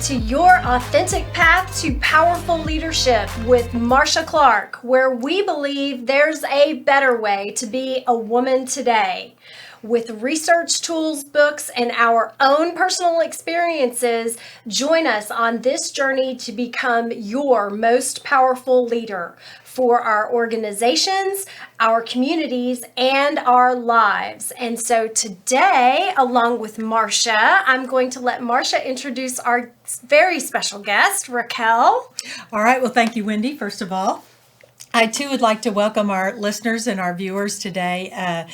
to Your Authentic Path to Powerful Leadership with Marsha Clark, where we believe there's a better way to be a woman today. With research, tools, books, and our own personal experiences, join us on this journey to become your most powerful leader for our organizations, our communities, and our lives. And so today, along with Marsha, I'm going to let Marsha introduce our very special guest, Raquel. All right. Well, thank you, Wendy, first of all. I, too, would like to welcome our listeners and our viewers today.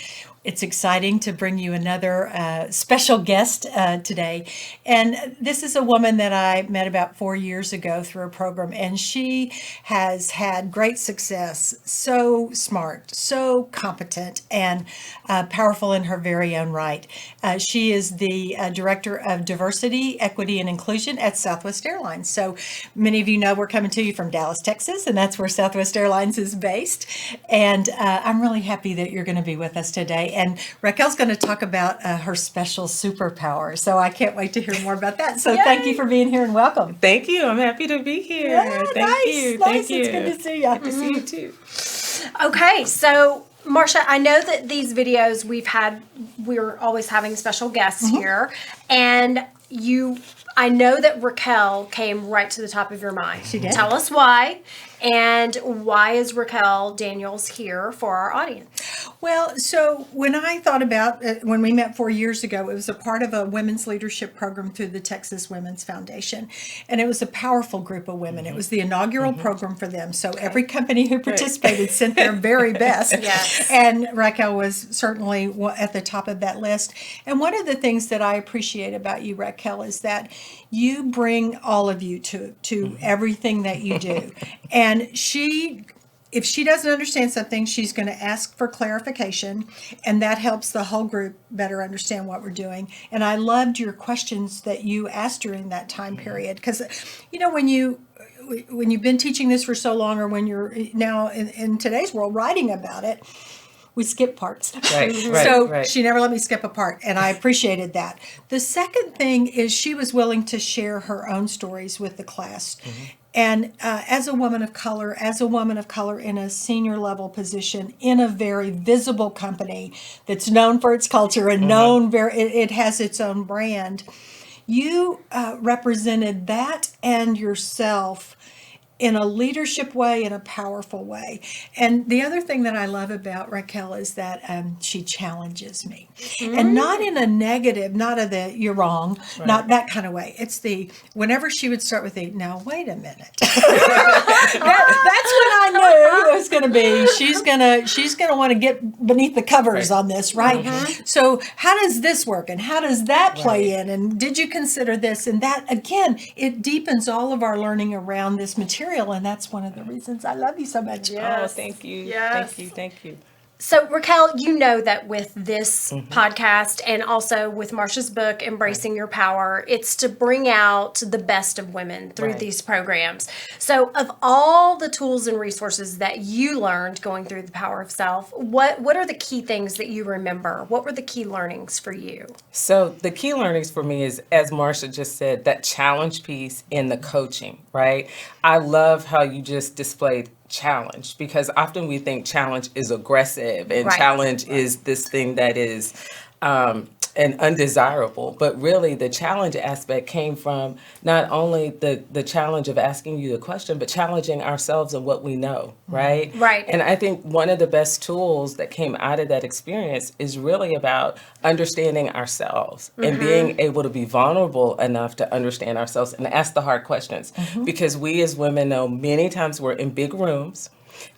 It's exciting to bring you another special guest today. And this is a woman that I met about 4 years ago through a program, and she has had great success. So smart, so competent, and powerful in her very own right. She is the Director of Diversity, Equity, and Inclusion at Southwest Airlines. So many of you know we're coming to you from Dallas, Texas, and that's where Southwest Airlines is based. And I'm really happy that you're going to be with us today. And Raquel's going to talk about her special superpower. So I can't wait to hear more about that. So Thank you for being here and welcome. Thank you. I'm happy to be here. Yeah, Thank you. Thank you. It's good to see you. Good to see you too. Okay, so Marsha, I know that these videos we're always having special guests here, and I know that Raquel came right to the top of your mind. She did. Tell us why, and why is Raquel Daniels here for our audience? Well, so when I thought about when we met 4 years ago, it was a part of a women's leadership program through the Texas Women's Foundation. And it was a powerful group of women. It was the inaugural program for them. So every company who participated sent their very best. Yes. And Raquel was certainly at the top of that list. And one of the things that I appreciate about you, Raquel, is that you bring all of you to everything that you do. And if she doesn't understand something, she's going to ask for clarification, and that helps the whole group better understand what we're doing. And I loved your questions that you asked during that time period, because when you've been teaching this for so long, or when you're now in today's world writing about it, we skip parts. Right. She never let me skip a part, and I appreciated that. The second thing is she was willing to share her own stories with the class. And as a woman of color in a senior level position in a very visible company that's known for its culture and it has its own brand, you represented that and yourself in a leadership way, in a powerful way. And the other thing that I love about Raquel is that she challenges me. And not in a negative, not of the, you're wrong, not that kind of way. It's whenever she would start with now wait a minute. That's when I knew it was going to be, she's going to want to get beneath the covers on this, right? So how does this work? And how does that play in? And did you consider this? And that, again, it deepens all of our learning around this material. And that's one of the reasons I love you so much. Oh, thank you. Yes. Thank you. So Raquel, you know that with this podcast and also with Marsha's book, Embracing Your Power, it's to bring out the best of women through these programs. So of all the tools and resources that you learned going through the Power of Self, what are the key things that you remember? What were the key learnings for you? So the key learnings for me is, as Marsha just said, that challenge piece in the coaching, right? I love how you just displayed challenge, because often we think challenge is aggressive and challenge is this thing that is and undesirable, but really the challenge aspect came from not only the challenge of asking you the question, but challenging ourselves and what we know, right? Right. And I think one of the best tools that came out of that experience is really about understanding ourselves and being able to be vulnerable enough to understand ourselves and ask the hard questions. Because we as women know many times we're in big rooms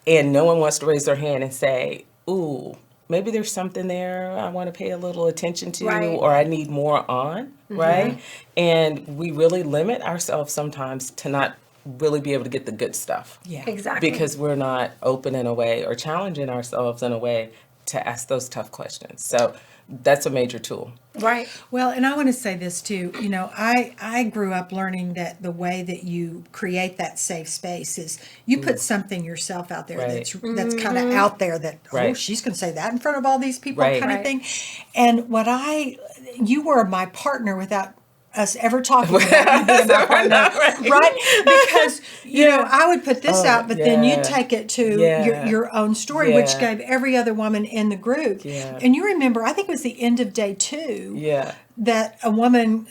and no one wants to raise their hand and say, ooh, maybe there's something there I want to pay a little attention to, or I need more on, right? And we really limit ourselves sometimes to not really be able to get the good stuff. Yeah, exactly. Because we're not open in a way or challenging ourselves in a way to ask those tough questions. So that's a major tool. Right. Well, and I want to say this too. I grew up learning that the way that you create that safe space is you put something yourself out there that's kind of out there that, oh, she's going to say that in front of all these people kind of thing. And you were my partner without us ever talking about you being my partner, right? Because you know, I would put this out, but then you take it to your own story, which gave every other woman in the group. And you remember, I think it was the end of day 2. That a woman,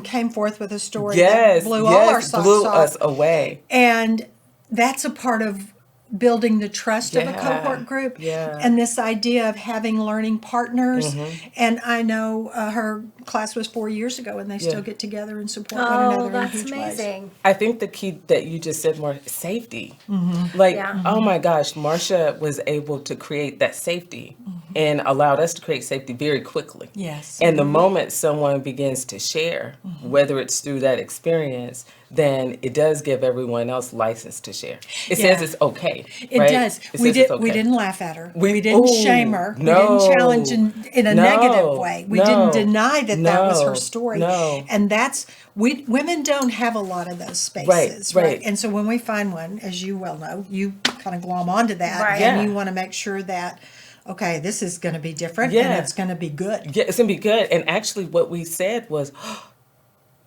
came forth with a story that blew all our socks blew off. us away. And that's a part of building the trust of a cohort group, and this idea of having learning partners. And I know her class was 4 years ago, and they still get together and support one another in huge amazing. ways. I think the key that you just said more, safety. Oh my gosh, Marsha was able to create that safety and allowed us to create safety very quickly. Yes. And the moment someone begins to share, whether it's through that experience, then it does give everyone else license to share. It says it's okay. It does. We didn't laugh at her. We didn't shame her. We didn't challenge in a negative way. We didn't deny that was her story. And that's women don't have a lot of those spaces, right? And so when we find one, as you well know, you kind of glom onto that, and you want to make sure that, okay, this is going to be different, and it's going to be good. Yeah, it's going to be good. And actually, what we said was,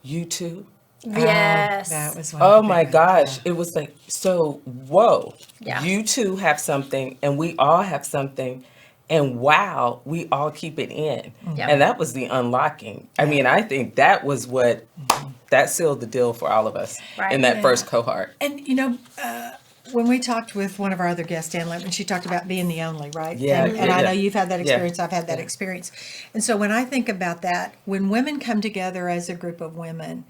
you too. Yes. That was oh my gosh. It was like, so, whoa. You two have something, and we all have something. And wow, we all keep it in. And that was the unlocking. I mean, I think that was what, that sealed the deal for all of us in that first cohort. And, you know, when we talked with one of our other guests, Dan Lippman, she talked about being the only, right? And I know you've had that experience. I've had that experience. And so when I think about that, when women come together as a group of women,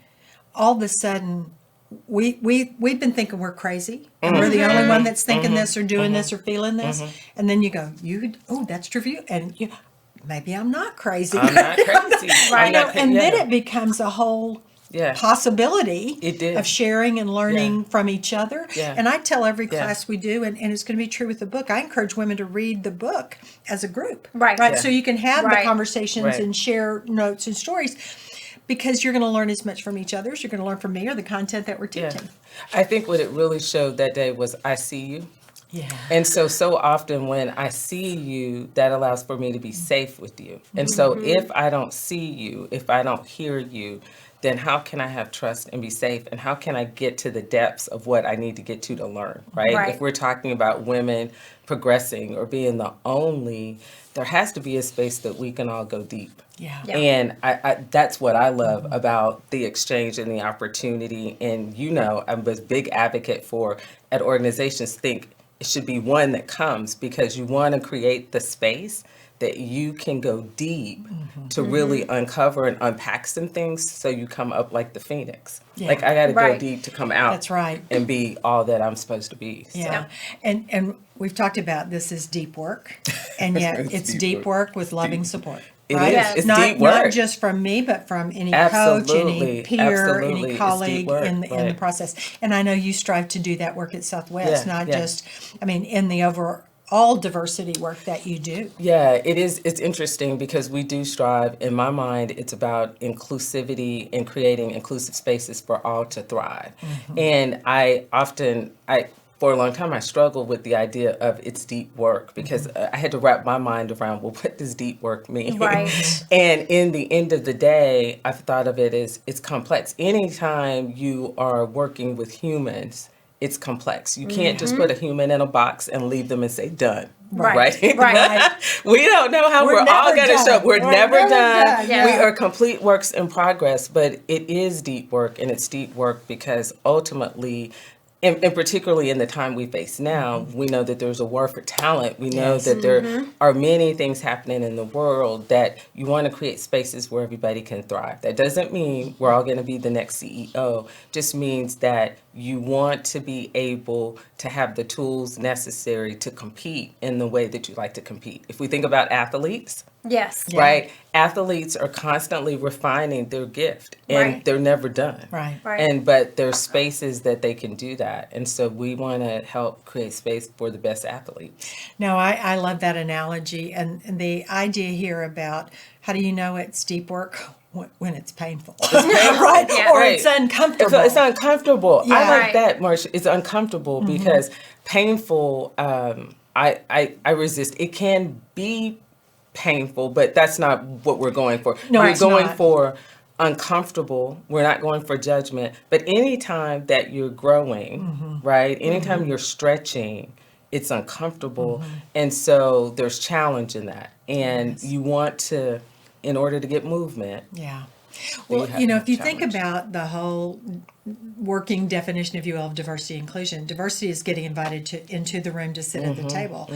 all of a sudden, we've been thinking we're crazy, and we're the only one that's thinking this or doing this or feeling this. And then you go, that's true for you. And maybe I'm not crazy. I'm not crazy. And then it becomes a whole possibility of sharing and learning from each other. And I tell every class we do, and it's going to be true with the book, I encourage women to read the book as a group. Right. So you can have the conversations and share notes and stories, because you're going to learn as much from each other as you're going to learn from me or the content that we're teaching. I think what it really showed that day was, I see you. And so often when I see you, that allows for me to be safe with you. And so if I don't see you, if I don't hear you, then how can I have trust and be safe? And how can I get to the depths of what I need to get to learn, right? If we're talking about women progressing or being the only, there has to be a space that we can all go deep. And I that's what I love about the exchange and the opportunity. And, I'm a big advocate for, at organizations, think it should be one that comes, because you want to create the space that you can go deep to really uncover and unpack some things, so you come up like the phoenix. Like, I got to go deep to come out and be all that I'm supposed to be. So. And we've talked about this as deep work, and yet it's deep work with loving support. It right? is. It's not, deep work. Not just from me, but from any coach, any peer, any colleague in the process. And I know you strive to do that work at Southwest, not just, in the overall diversity work that you do. Yeah, it is. It's interesting because we do strive. In my mind, it's about inclusivity and creating inclusive spaces for all to thrive. And for a long time, I struggled with the idea of it's deep work, because I had to wrap my mind around, well, what does deep work mean? Right. And in the end of the day, I've thought of it as it's complex. Anytime you are working with humans, it's complex. You can't just put a human in a box and leave them and say, done. Right. We don't know how we're all going to show up. We're never done. Yeah. We are complete works in progress, but it is deep work, and it's deep work because ultimately, and particularly in the time we face now, we know that there's a war for talent. We know that there are many things happening in the world that you want to create spaces where everybody can thrive. That doesn't mean we're all going to be the next CEO. Just means that you want to be able to have the tools necessary to compete in the way that you like to compete. If we think about athletes, right? Athletes are constantly refining their gift, and they're never done. But there's spaces that they can do that. And so we want to help create space for the best athletes. No, I love that analogy, and the idea here about how do you know it's deep work? When it's painful, right? Or it's uncomfortable. It's uncomfortable. I like that, Marsha. It's uncomfortable because painful, I resist. It can be painful, but that's not what we're going for. No, we're going for uncomfortable. We're not going for judgment. But anytime that you're growing, right? Anytime you're stretching, it's uncomfortable. And so there's challenge in that. And you want to, in order to get movement. Yeah. then Well, have you know, that if you think challenge. about the whole working definition, if you will, of diversity inclusion, diversity is getting invited into the room to sit at the table.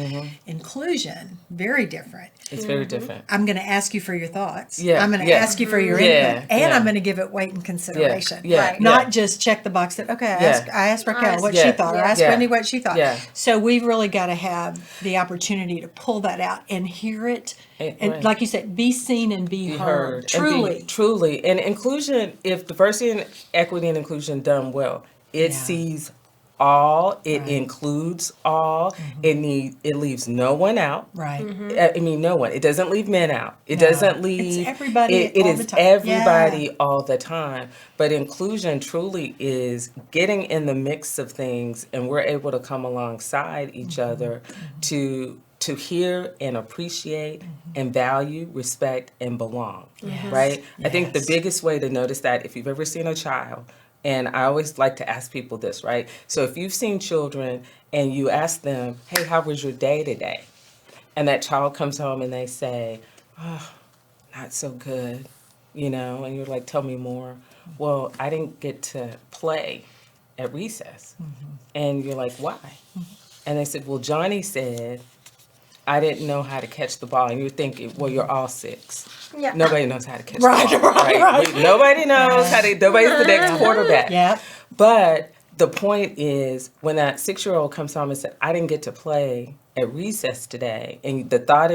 Inclusion, very different. It's very different. I'm going to ask you for your thoughts. Yeah, I'm going to yeah. ask you for your Yeah, input, and yeah. I'm going to give it weight and consideration. Yeah, Right. Not yeah. just check the box that, okay, Yeah. I asked Raquel what Yeah, she thought, or I asked yeah. Wendy what she thought. Yeah. So we've really got to have the opportunity to pull that out and hear it. And Right. like you said, be seen and be heard. and Truly. truly. And inclusion, if diversity and equity and inclusion done well, it Yeah. sees all, it Right. includes all, it leaves no one out. Right. I mean, no one. It doesn't leave men out. It No. doesn't leave. It's everybody It all is the time. everybody Yeah. all the time. But inclusion truly is getting in the mix of things, and we're able to come alongside each other to hear and appreciate and value, respect, and belong. Right? I think the Yes. biggest way to notice that, if you've ever seen a child, and I always like to ask people this, right? So if you've seen children and you ask them, hey, how was your day today? And that child comes home and they say, oh, not so good, and you're like, tell me more. Well, I didn't get to play at recess. And you're like, why? And they said, well, Johnny said, I didn't know how to catch the ball. And you're thinking, well, you're all 6. Yeah. Nobody knows how to catch Right, the ball. right. Nobody knows how to, nobody's the next quarterback. Yep. But the point is, when that 6-year-old comes home and said, I didn't get to play at recess today, and the thought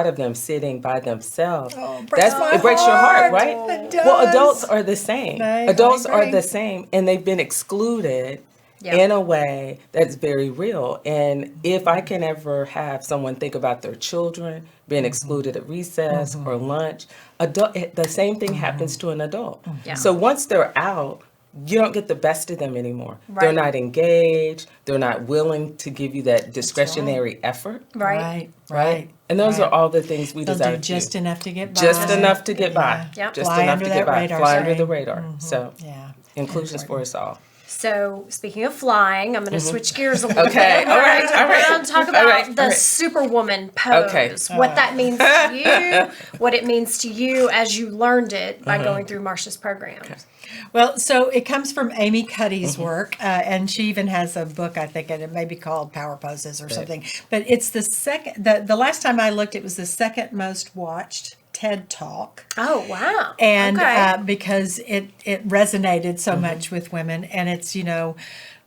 of them sitting by themselves, breaks my it breaks your heart, heart. right? It does. Well, adults are the same. I Adults are agree. the same, and they've been excluded Yeah. in a way that's very real. And if I can ever have someone think about their children being excluded at recess or lunch, the same thing happens to an adult. Yeah. So once they're out, you don't get the best of them anymore. Right. They're not engaged. They're not willing to give you that discretionary effort. Right. Right. And those right. are all the things we They'll desire do to just do. enough to get by. Just enough to get by. Yep. Just Fly enough under to that get by. radar Fly under the screen. radar. So Yeah. inclusion's for us all. So, speaking of flying, I'm going to switch gears a little Okay, bit. all right, all We're right. going to talk All about right, the all right. Superwoman pose. Okay. What that means to you, what it means to you as you learned it by going through Marsha's programs. Well, so it comes from Amy Cuddy's work, and she even has a book, I think, and it may be called Power Poses or something. But it's the second. The last time I looked, it was the second most watched TED Talk. Oh, wow. And okay. because it resonated so much with women, and it's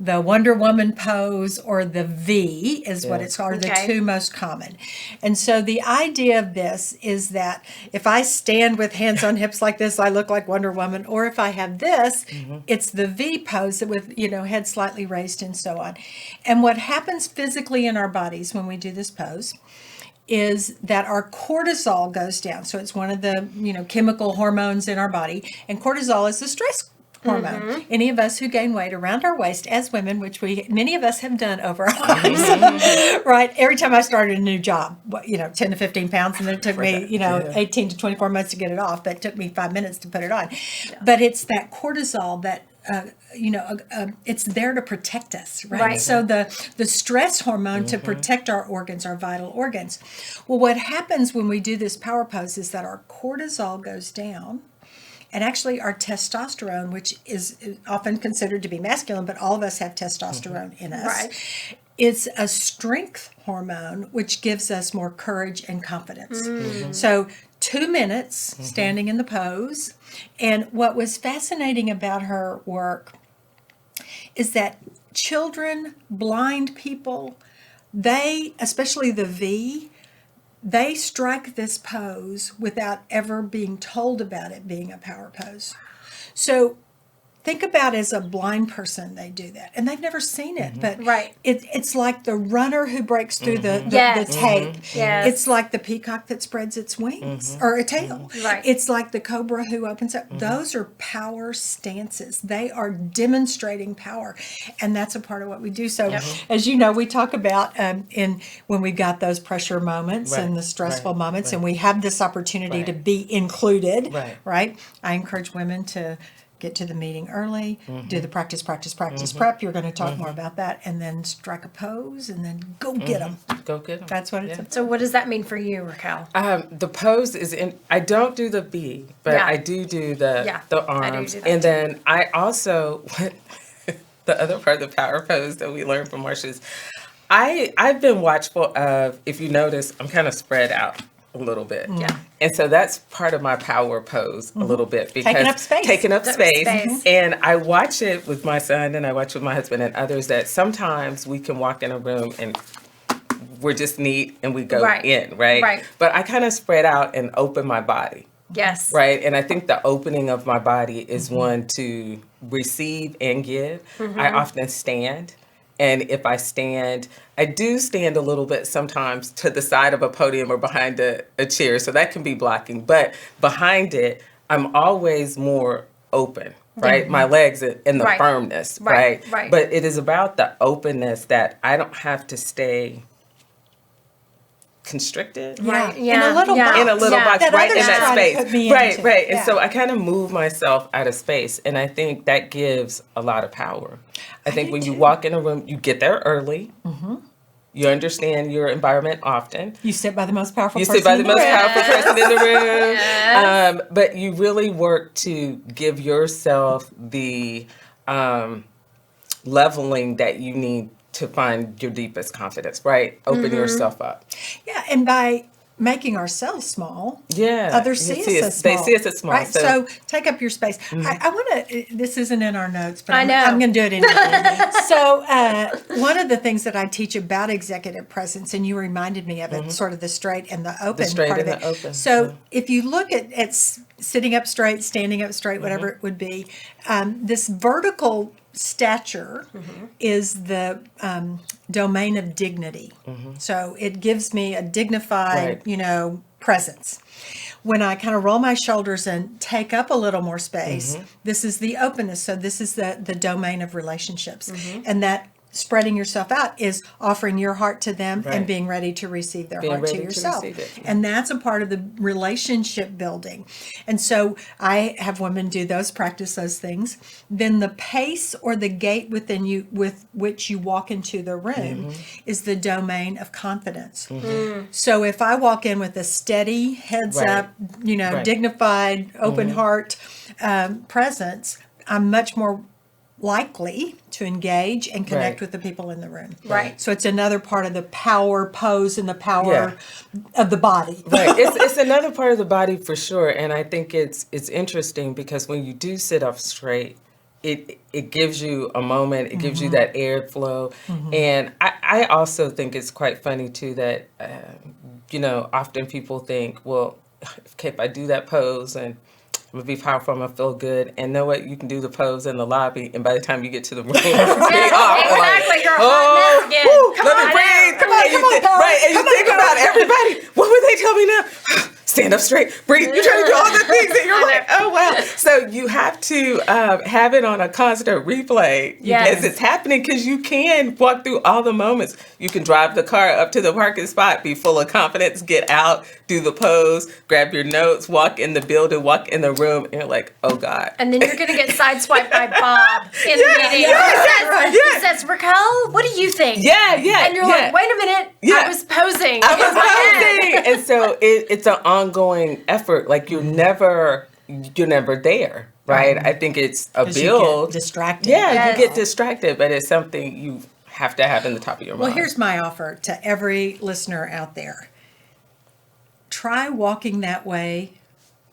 the Wonder Woman pose or the V is what Yeah. it's called, are the Okay. two most common. And so the idea of this is that if I stand with hands on hips like this, I look like Wonder Woman, or if I have this, it's the V pose with head slightly raised and so on. And what happens physically in our bodies when we do this pose is that our cortisol goes down. So it's one of the chemical hormones in our body, and cortisol is the stress hormone. Any of us who gain weight around our waist as women, which many of us have done over our lives, right? Every time I started a new job, 10 to 15 pounds, and then it took me 18 to 24 months to get it off, but it took me 5 minutes to put it on. But it's that cortisol that it's there to protect us, right? Right. So the stress hormone to protect our organs, our vital organs. Well, what happens when we do this power pose is that our cortisol goes down, and actually our testosterone, which is often considered to be masculine, but all of us have testosterone in us. Right. It's a strength hormone, which gives us more courage and confidence. So 2 minutes standing in the pose. And what was fascinating about her work is that children, blind people, they, especially the V, they strike this pose without ever being told about it being a power pose. So think about as a blind person, they do that, and they've never seen it, but Right. it's like the runner who breaks through the Yes. tape. Yes. It's like the peacock that spreads its wings or a tail. Right. It's like the cobra who opens up. Those are power stances. They are demonstrating power, and that's a part of what we do. So, as you know, we talk about in when we've got those pressure moments and the stressful moments, and we have this opportunity to be included. Right. I encourage women to get to the meeting early, do the practice prep. You're going to talk more about that, and then strike a pose, and then go get them. Go get them. That's what it's about. So what does that mean for you, Raquel? The pose is in. I don't do the B, but Yeah. I do the Yeah, the I do arms, do that and too. then I also the other part of the power pose that we learned from Marsha is I've been watchful of. If you notice, I'm kind of spread out a little bit. Yeah. And so that's part of my power pose a little bit because Taking up space. taking up space. Space. And I watch it with my son and I watch it with my husband and others that sometimes we can walk in a room and we're just neat and we go Right. in, right? Right. But I kind of spread out and open my body. Yes. Right. And I think the opening of my body is one to receive and give. I often stand. And if I stand, I do stand a little bit sometimes to the side of a podium or behind a chair. So that can be blocking. But behind it, I'm always more open, right? My legs and the Right. firmness, Right. right? Right. But it is about the openness that I don't have to stay constricted. Right. In Yeah. a little Yeah. box. In a little Yeah. box, That right in others that try to space. put me Right, into. right. And Yeah. so I kind of move myself out of space. And I think that gives a lot of power. I think do when you too. walk in a room, you get there early. You understand your environment often. You sit by the most powerful You person sit by the in most room. powerful person in the room. But you really work to give yourself the leveling that you need to find your deepest confidence, right? Open yourself up. Yeah, and by making ourselves small, Yeah. others You see us as They small. see us as small. Right? So take up your space. I want to, this isn't in our notes, but I know. I'm going to do it anyway. So one of the things that I teach about executive presence, and you reminded me of it, sort of the straight and the open straight part of and it. the open, So if you look at sitting up straight, standing up straight, whatever it would be, this vertical stature is the domain of dignity. So it gives me a dignified, Right. presence. When I kind of roll my shoulders and take up a little more space, this is the openness. So this is the domain of relationships. And that spreading yourself out is offering your heart to them and Right. being ready to receive their Being heart to ready to yourself. receive it. And that's a part of the relationship building. And so I have women practice those things. Then the pace or the gait within you with which you walk into the room is the domain of confidence. So if I walk in with a steady, heads Right. up, Right. dignified, open heart presence, I'm much more likely to engage and connect Right. with the people in the room. Right. So it's another part of the power pose and the power of the body. Right. It's another part of the body for sure. And I think it's interesting because when you do sit up straight, it gives you a moment, it gives you that airflow. And I also think it's quite funny too that, often people think, well, okay, if I do that pose and I'm gonna be powerful, I'm gonna feel good. And know what? You can do the pose in the lobby, and by the time you get to the room, you're Exactly. You're a hot mess again. Come let on, me breathe. Come on, come on, Paul. right? And you think about everybody. What would they tell me now? Stand up straight, breathe. You're trying to do all the things, and you're like, oh wow. So you have to have it on a constant replay Yes. as it's happening, because you can walk through all the moments. You can drive the car up to the parking spot, be full of confidence, get out, do the pose, grab your notes, walk in the building, walk in the room, and you're like, oh God. And then you're going to get sideswiped by Bob in the meeting. yeah, He says, Raquel, what do you think? Yeah. And you're like, wait a minute, Yeah. I was posing. I in my head." was posing. And so it's an ongoing effort. Like you're never there, right? I think it's a 'Cause you build. get distracted. Yeah, Yes. you get distracted, but it's something you have to have in the top of your Well, mind. here's my offer to every listener out there. Try walking that way,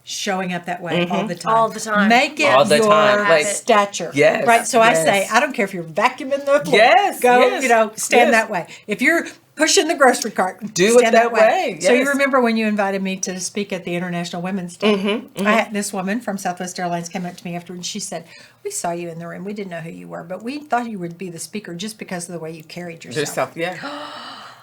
showing up that way all the time. All the time. Make it All the your time, like- stature. Yes, Right. So I say, yes. I don't care if you're vacuuming the floor. Yes, Go, yes, stand yes. that way. If you're pushing the grocery cart. Do it Stand that way. So you Yes. remember when you invited me to speak at the International Women's Day? I had this woman from Southwest Airlines came up to me after, and she said, "We saw you in the room. We didn't know who you were, but we thought you would be the speaker just because of the way you carried yourself." Yeah.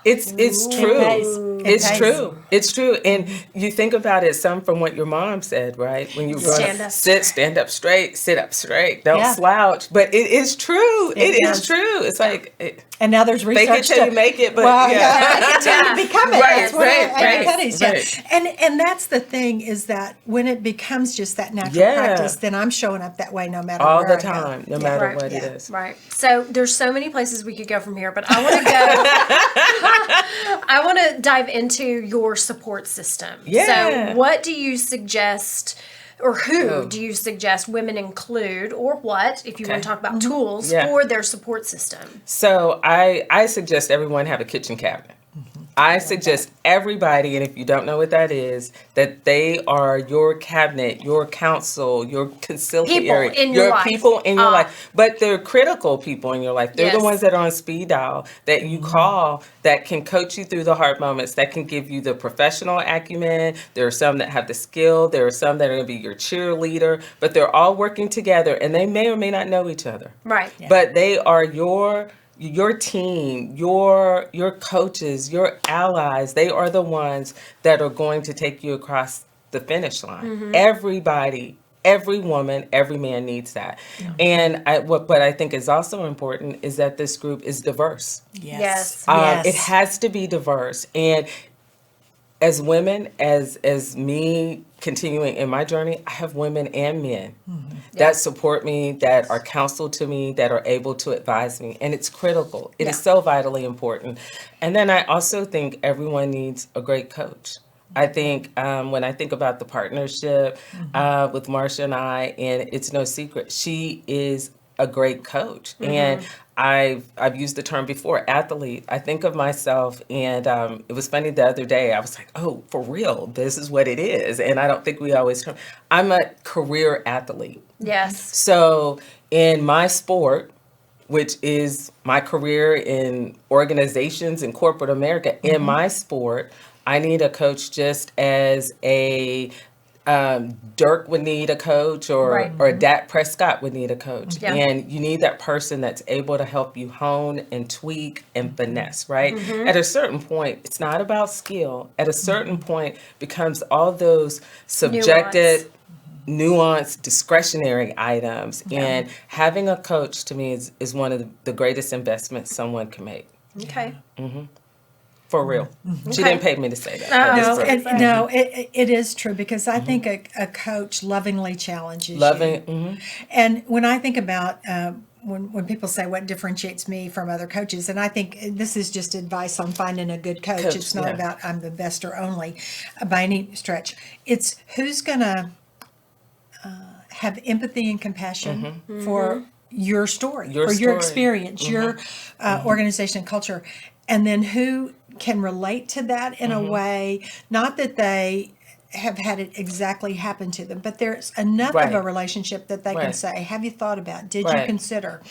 It's true. pays. It It's pays. true. It's true. And you think about it some from what your mom said, right? When you Stand up stand up straight, sit up straight, don't Yeah. slouch. But it is true. It is is. true. It's like And now there's research. fake it till you make it, but well, yeah. fake it till you become it. Right, That's what right, everybody said. right. And that's the thing is that when it becomes just that natural Yeah. practice, then I'm showing up that way no matter all where the I go. time, no matter Right. what Yeah. it is. Right. So there's so many places we could go from here, but I want to go. I want to dive into your support system. Yeah. So what do you suggest, or who do you suggest women include, or what, if you want to talk about tools, Yeah. for their support system? So I suggest everyone have a kitchen cabinet. I suggest everybody, and if you don't know what that is, that they are your cabinet, your counsel, your conciliary, People in your life. people in your life. But they're critical people in your life. They're Yes. the ones that are on speed dial that you call, that can coach you through the hard moments, that can give you the professional acumen. There are some that have the skill. There are some that are going to be your cheerleader. But they're all working together, and they may or may not know each other. Right. But they are your team, your coaches, your allies. They are the ones that are going to take you across the finish line. Everybody, every woman, every man needs that. And what I think is also important is that this group is diverse. Yes. Yes. It has to be diverse. And as women, as me continuing in my journey, I have women and men that support me, that are counsel to me, that are able to advise me. And it's critical. It is so vitally important. And then I also think everyone needs a great coach. I think when I think about the partnership with Marsha and I, and it's no secret, she is a great coach. And I've used the term before, athlete. I think of myself, and it was funny the other day. I was like, oh, for real, this is what it is. And I don't think we always, I'm a career athlete. Yes. So in my sport, which is my career in organizations in corporate America, in my sport, I need a coach just as a Dirk would need a coach, or Dak Prescott would need a coach. Yeah. And you need that person that's able to help you hone and tweak and finesse, right? At a certain point, it's not about skill. At a certain point, becomes all those subjected, nuanced, discretionary items. And having a coach, to me, is one of the greatest investments someone can make. Okay. For real. She didn't pay me to say that. No, it is true, because I think a coach lovingly challenges you. And when I think about when people say what differentiates me from other coaches, and I think this is just advice on finding a good coach. It's not about I'm the best or only by any stretch. It's who's going to have empathy and compassion for your story, for your experience, your organization and culture, and then who can relate to that in a way, not that they have had it exactly happen to them, but there's enough of a relationship that they can say, have you thought about, did you consider,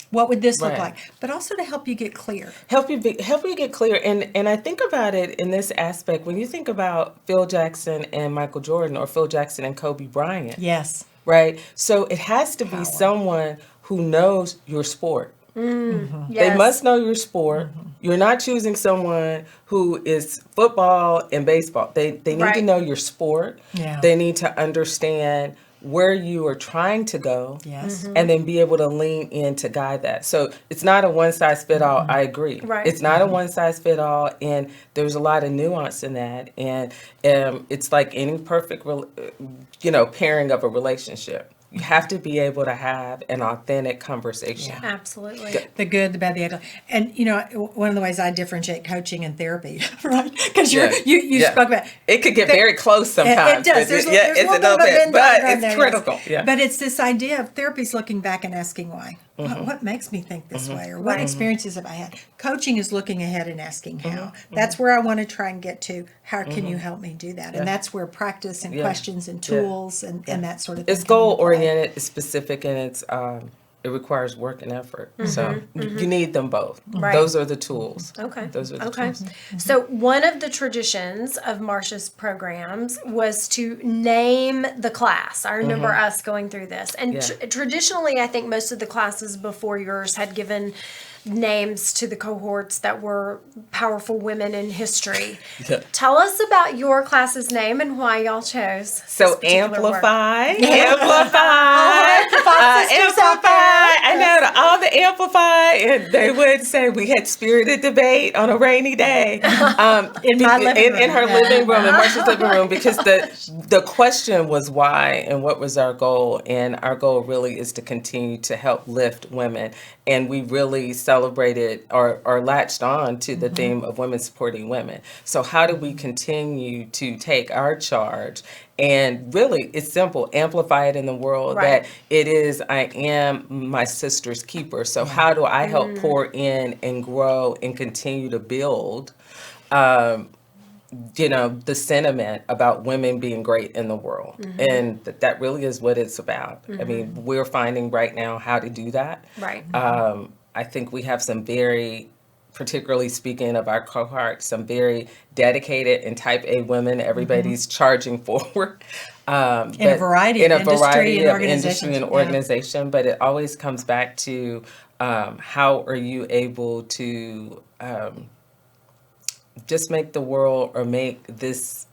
what would this look like? But also to help you get clear. Help you get clear. And I think about it in this aspect, when you think about Phil Jackson and Michael Jordan, or Phil Jackson and Kobe Bryant. Yes. Right? So it has to be someone who knows your sport. They must know your sport. You're not choosing someone who is football and baseball. They need to know your sport. Yeah. They need to understand where you are trying to go. Yes. And then be able to lean in to guide that. So it's not a one size fit all. I agree. Right. It's not a one size fit all, and there's a lot of nuance in that. And it's like any perfect, pairing of a relationship. You have to be able to have an authentic conversation. Absolutely. The good, the bad, the ugly. And, one of the ways I differentiate coaching and therapy, right? Because you spoke about it could get very close sometimes. It does. There's it's a a little bit, but it's critical. Yes. Yeah. But it's this idea of therapy's looking back and asking why. What makes me think this way, or what experiences have I had? Coaching is looking ahead and asking how. That's where I want to try and get to. How can you help me do that? And that's where practice and questions and tools and that sort of thing. It's goal oriented, it's specific, and it requires work and effort. So you need them both. Right. Those are the tools. Okay. Those are the Okay. tools. So one of the traditions of Marsha's programs was to name the class. I remember us going through this. And Yeah. traditionally, I think most of the classes before yours had given names to the cohorts that were powerful women in history. Yeah. Tell us about your class's name and why y'all chose this So particular word. amplify. I know all the amplify, and they would say we had spirited debate on a rainy day In my living room. in her living room, in Marsha's living room, because the question was why and what was our goal, and our goal really is to continue to help lift women, and we really celebrated or latched on to the theme of women supporting women. So how do we continue to take our charge? And really, it's simple. Amplify it in the world Right. that it is, I am my sister's keeper. So how do I help pour in and grow and continue to build, the sentiment about women being great in the world? And that really is what it's about. I mean, we're finding right now how to do that. Right. I think we have some very, particularly speaking of our cohort, some very dedicated and type A women. Everybody's charging forward. In a variety of industry and industry and organization, but it always comes back to how are you able to just make the world or make this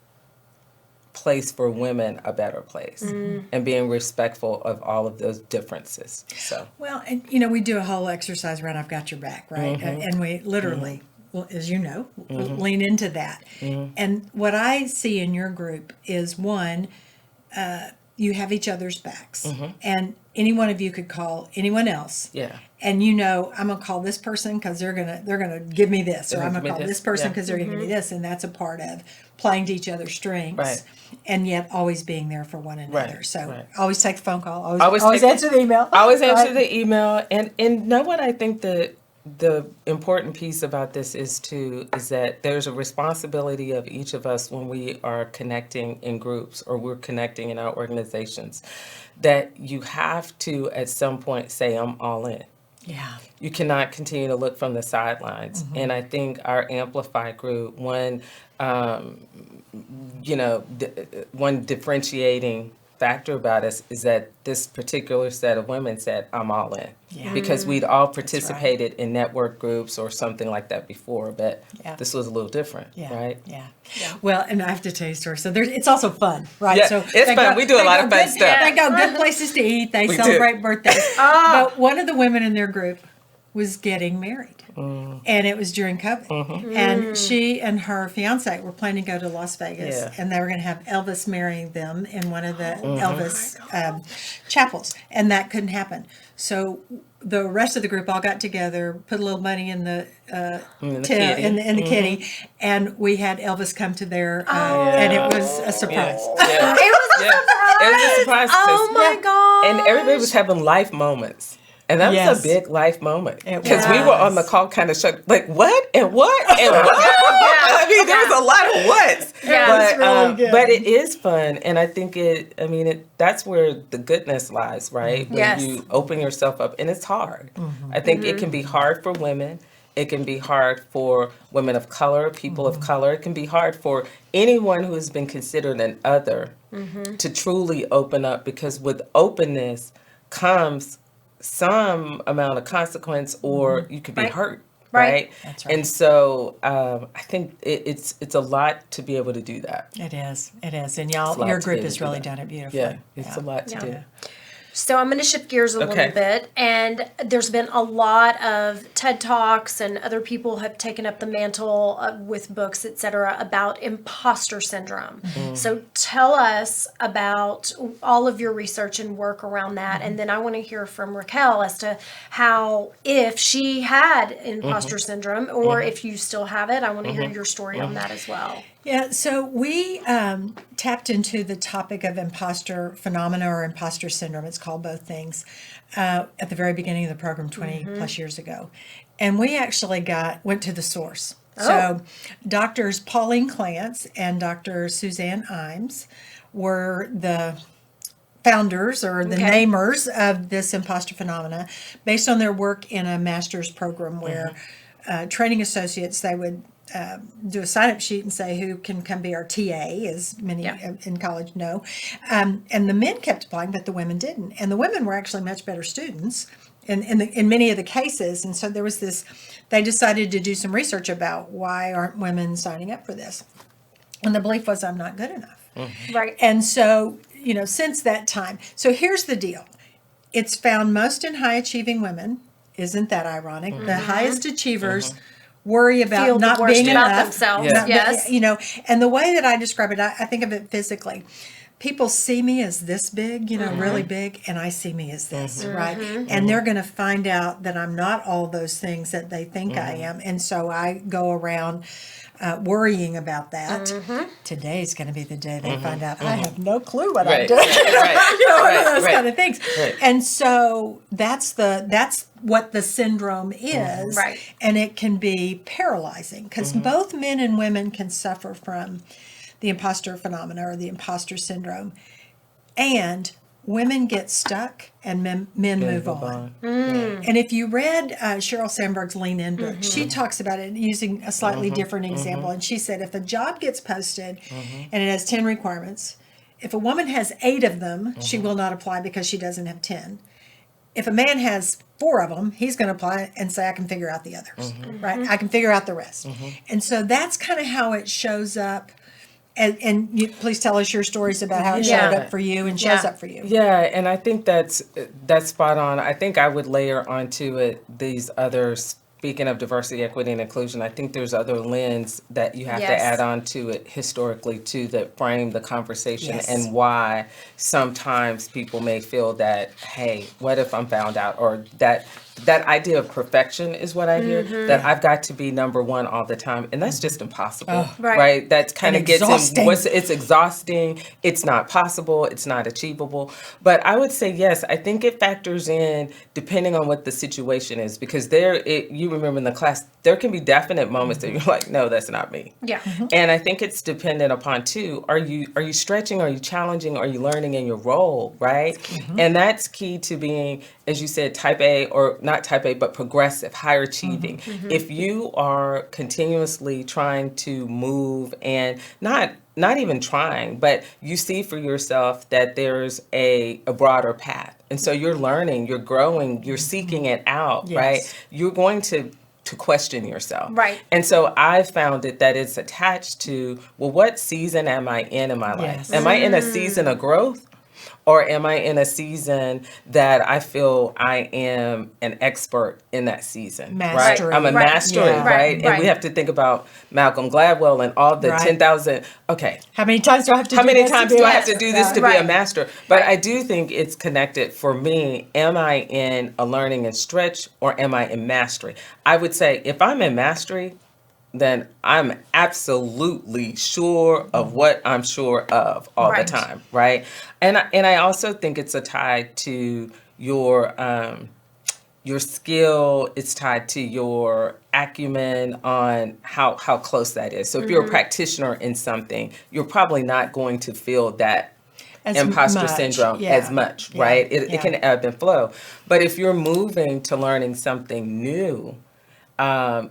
place for women a better place, and being respectful of all of those differences. So Well, and we do a whole exercise around I've got your back, right? And we literally, well, as you know, lean into that. And what I see in your group is one, you have each other's backs, and any one of you could call anyone else. yeah. And I'm gonna call this person because they're gonna give me this, or I'm gonna call this person because they're gonna give me this, and that's a part of playing to each other's strengths, Right. and yet always being there for one another. Right, So right. always take the phone call, always Always answer the email. Always answer Right. the email. And know what I think the important piece about this is that there's a responsibility of each of us when we are connecting in groups or we're connecting in our organizations, that you have to at some point say, I'm all in. Yeah. You cannot continue to look from the sidelines. And I think our Amplify group, one differentiating factor about us is that this particular set of women said, I'm all in. Yeah. Because we'd all participated in network groups or something like that before, but Yeah. this was a little different, Yeah. right? Yeah. Well, and I have to tell you a story. So it's also fun, right? Yeah, so it's they fun. We do a lot of fun stuff. They go good places to eat. They We do. celebrate birthdays. But one of the women in their group was getting married. And it was during COVID. And she and her fiance were planning to go to Las Vegas, Yeah. and they were going to have Elvis marrying them in one of the Elvis chapels, and that couldn't happen. So the rest of the group all got together, put a little money in the kitty. in the kitty, and we had Elvis come to their, and it was a surprise. Yeah. It was a surprise. It was a surprise. Oh my God. And everybody was having life moments. And that was Yes. a big life moment. It Because we were on the call kind of shook, like, what? And what? And what? I mean, there was a lot of whats. Yeah. But, It's really good. but it is fun. And I think that's where the goodness lies, right? When Yes. you open yourself up. And it's hard. I think it can be hard for women. It can be hard for women of color, people of color. It can be hard for anyone who has been considered an other to truly open up, because with openness comes some amount of consequence, or you could be Right. hurt, Right. right? That's right. And so I think it's a lot to be able to do that. It is, and It's a y'all, lot your to group be able has to do really that. done it beautifully. Yeah, it's a lot to do. So I'm going to shift gears a Okay. little bit, and there's been a lot of TED Talks, and other people have taken up the mantle with books, etc., about imposter syndrome. So tell us about all of your research and work around that, and then I want to hear from Raquel as to how, if she had imposter syndrome, or if you still have it. I want to hear your story on that as well. Yeah, so we tapped into the topic of imposter phenomena or imposter syndrome. It's called both things at the very beginning of the program 20 plus years ago. And we actually went to the source. So Doctors Pauline Clance and Dr. Suzanne Imes were the founders or the Okay. namers of this imposter phenomena, based on their work in a master's program where training associates, they would do a sign-up sheet and say who can come be our TA, as many in college know. And the men kept applying, but the women didn't. And the women were actually much better students in many of the cases. And so there was this, they decided to do some research about why aren't women signing up for this. And the belief was, I'm not good enough. Right. And so, since that time, so here's the deal. It's found most in high achieving women. Isn't that ironic? The highest achievers worry about Feel the not worst being about enough. themselves, Not- yes. and the way that I describe it, I think of it physically. People see me as this big, really big, and I see me as this, right? And they're going to find out that I'm not all those things that they think I am. And so I go around worrying about that. Today's going to be the day they find out I have no clue what I'm doing. Those kind of things. Right. And so that's what the syndrome is. Right. And it can be paralyzing because both men and women can suffer from the imposter phenomena or the imposter syndrome. And women get stuck and men move on. And if you read Sheryl Sandberg's Lean In book, she talks about it using a slightly different example. And she said if a job gets posted and it has 10 requirements, if a woman has 8 of them, she will not apply because she doesn't have 10. If a man has 4 of them, he's going to apply and say, I can figure out the others, right? I can figure out the rest. And so that's kind of how it shows up. And you, please tell us your stories about how it showed up for you and shows up for you. Yeah, and I think that's spot on. I think I would layer onto it these others. Speaking of diversity, equity, and inclusion, I think there's other lens that you have to add on to it historically too that frame the conversation and why sometimes people may feel that, hey, what if I'm found out? Or that idea of perfection is what I hear, that I've got to be number one all the time. And that's just impossible, right? That kind of gets in, it's exhausting. It's not possible. It's not achievable. But I would say, yes, I think it factors in depending on what the situation is, because you remember in the class, there can be definite moments that you're like, no, that's not me. Yeah. And I think it's dependent upon too, are you stretching, are you challenging, are you learning in your role, right? And that's key to being, as you said, type A, or not type A, but progressive, higher achieving. If you are continuously trying to move and not even trying, but you see for yourself that there's a broader path. And so you're learning, you're growing, you're seeking it out, right? You're going to question yourself. Right. And so I found that it's attached to, well, what season am I in my life? Am I in a season of growth? Or am I in a season that I feel I am an expert in that season? Mastery. Right? I'm a mastery, right? And we have to think about Malcolm Gladwell and all the 10,000. Okay. How many times do I have to do this? How many times do I have to do this to be a master? But I do think it's connected for me. Am I in a learning and stretch, or am I in mastery? I would say if I'm in mastery, then I'm absolutely sure of what I'm sure of all the time, right? And I also think it's a tie to your skill. It's tied to your acumen on how close that is. So if you're a practitioner in something, you're probably not going to feel that imposter syndrome as much, right? It can ebb and flow. But if you're moving to learning something new,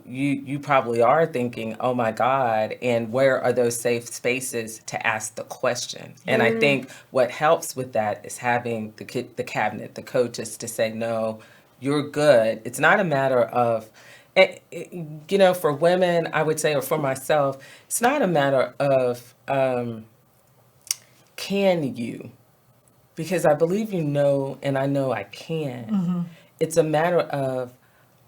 you probably are thinking, oh my God, and where are those safe spaces to ask the question? And I think what helps with that is having the cabinet, the coaches to say, no, you're good. It's not a matter of, for women, I would say, or for myself, it's not a matter of, can you? Because I believe and I know I can. It's a matter of,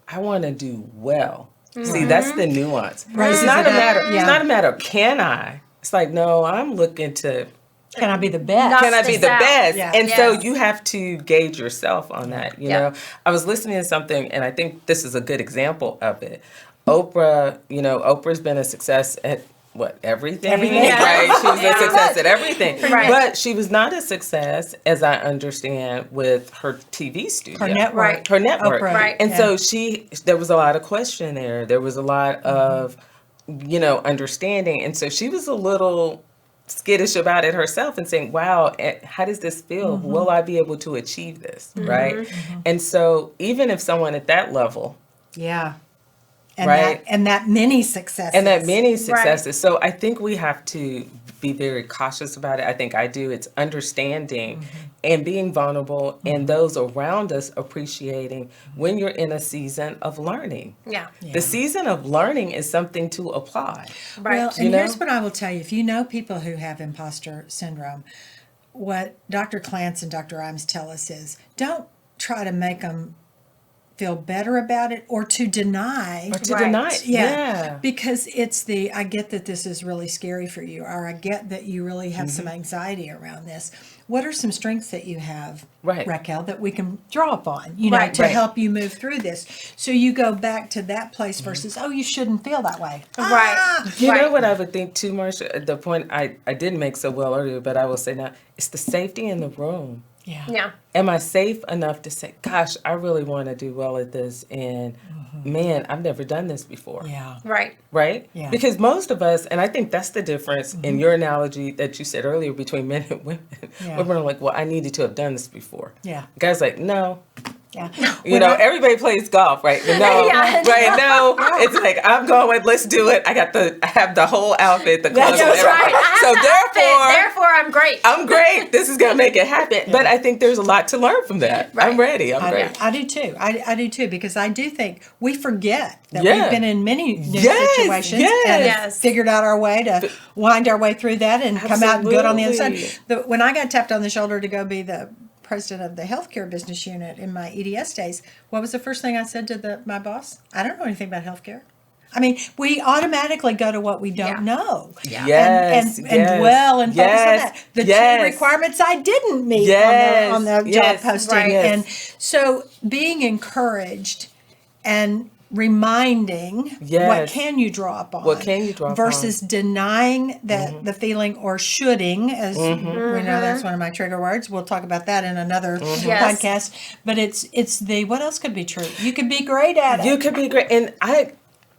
I want to do well. See, that's the nuance. Right. It's not a matter. It's not a matter of can I. It's like, no, I'm looking to. Can I be the best? Can I be the best? Yeah. And so you have to gauge yourself on that. You know, I was listening to something, and I think this is a good example of it. Oprah, Oprah's been a success at everything, right? She was a success at everything, but she was not a success, as I understand, with her TV studio, her network, Oprah. And so there was a lot of question there. There was a lot of, understanding, and so she was a little skittish about it herself and saying, wow, how does this feel? Will I be able to achieve this? Right? And so even if someone at that level, Yeah. And right. that many successes. And that many successes. So I think we have to be very cautious about it. I think I do. It's understanding and being vulnerable and those around us appreciating when you're in a season of learning. Yeah. The season of learning is something to apply. Right. Well, You and know? here's what I will tell you. If you know people who have imposter syndrome, what Dr. Clance and Dr. Imes tell us is don't try to make them feel better about it or to deny. Or to Right. deny it. Yeah. Because it's I get that this is really scary for you, or I get that you really have some anxiety around this. What are some strengths that you have, Right. Raquel, that we can draw upon, you know, Right. to Right. help you move through this? So you go back to that place versus, oh, you shouldn't feel that way. Right. You know Right. what I would think too, Marsha? The point I didn't make so well earlier, but I will say now, it's the safety in the room. Yeah. Yeah. Am I safe enough to say, gosh, I really want to do well at this, and man, I've never done this before. Yeah. Right. Right? Yeah. Because most of us, and I think that's the difference in your analogy that you said earlier between men and women. Yeah. Women are like, well, I needed to have done this before. Yeah. Guys like, no. Yeah. You know, everybody plays golf, right? But no, Yeah. right? No, it's like I'm going. Let's do it. I have the whole outfit, the clothes, That's whatever. Right. I have So the outfit, therefore I'm great. I'm great. This is gonna make it happen. But I think there's a lot to learn from that. Right. I'm ready. I'm great. I do too. I do too, because I do think we forget that Yeah. we've been in many new Yes, situations yes. and Yes. figured out our way to wind our way through that and come out good on the other side. Absolutely. When I got tapped on the shoulder to go be the president of the healthcare business unit in my EDS days, what was the first thing I said to my boss? I don't know anything about healthcare. I mean, we automatically go to what we don't Yeah. know. Yeah. Yes, and yes, dwell and focus on yes, that. The yes. two requirements I didn't meet Yes, on the yes, job posting. right. Yes. And so being encouraged and reminding what Yes. can you draw upon, What can you draw upon? versus denying that the feeling or shoulding, as we know that's one of my trigger words. We'll talk about that in another Yes. podcast. But it's what else could be true? You could be great at it. You could be great. And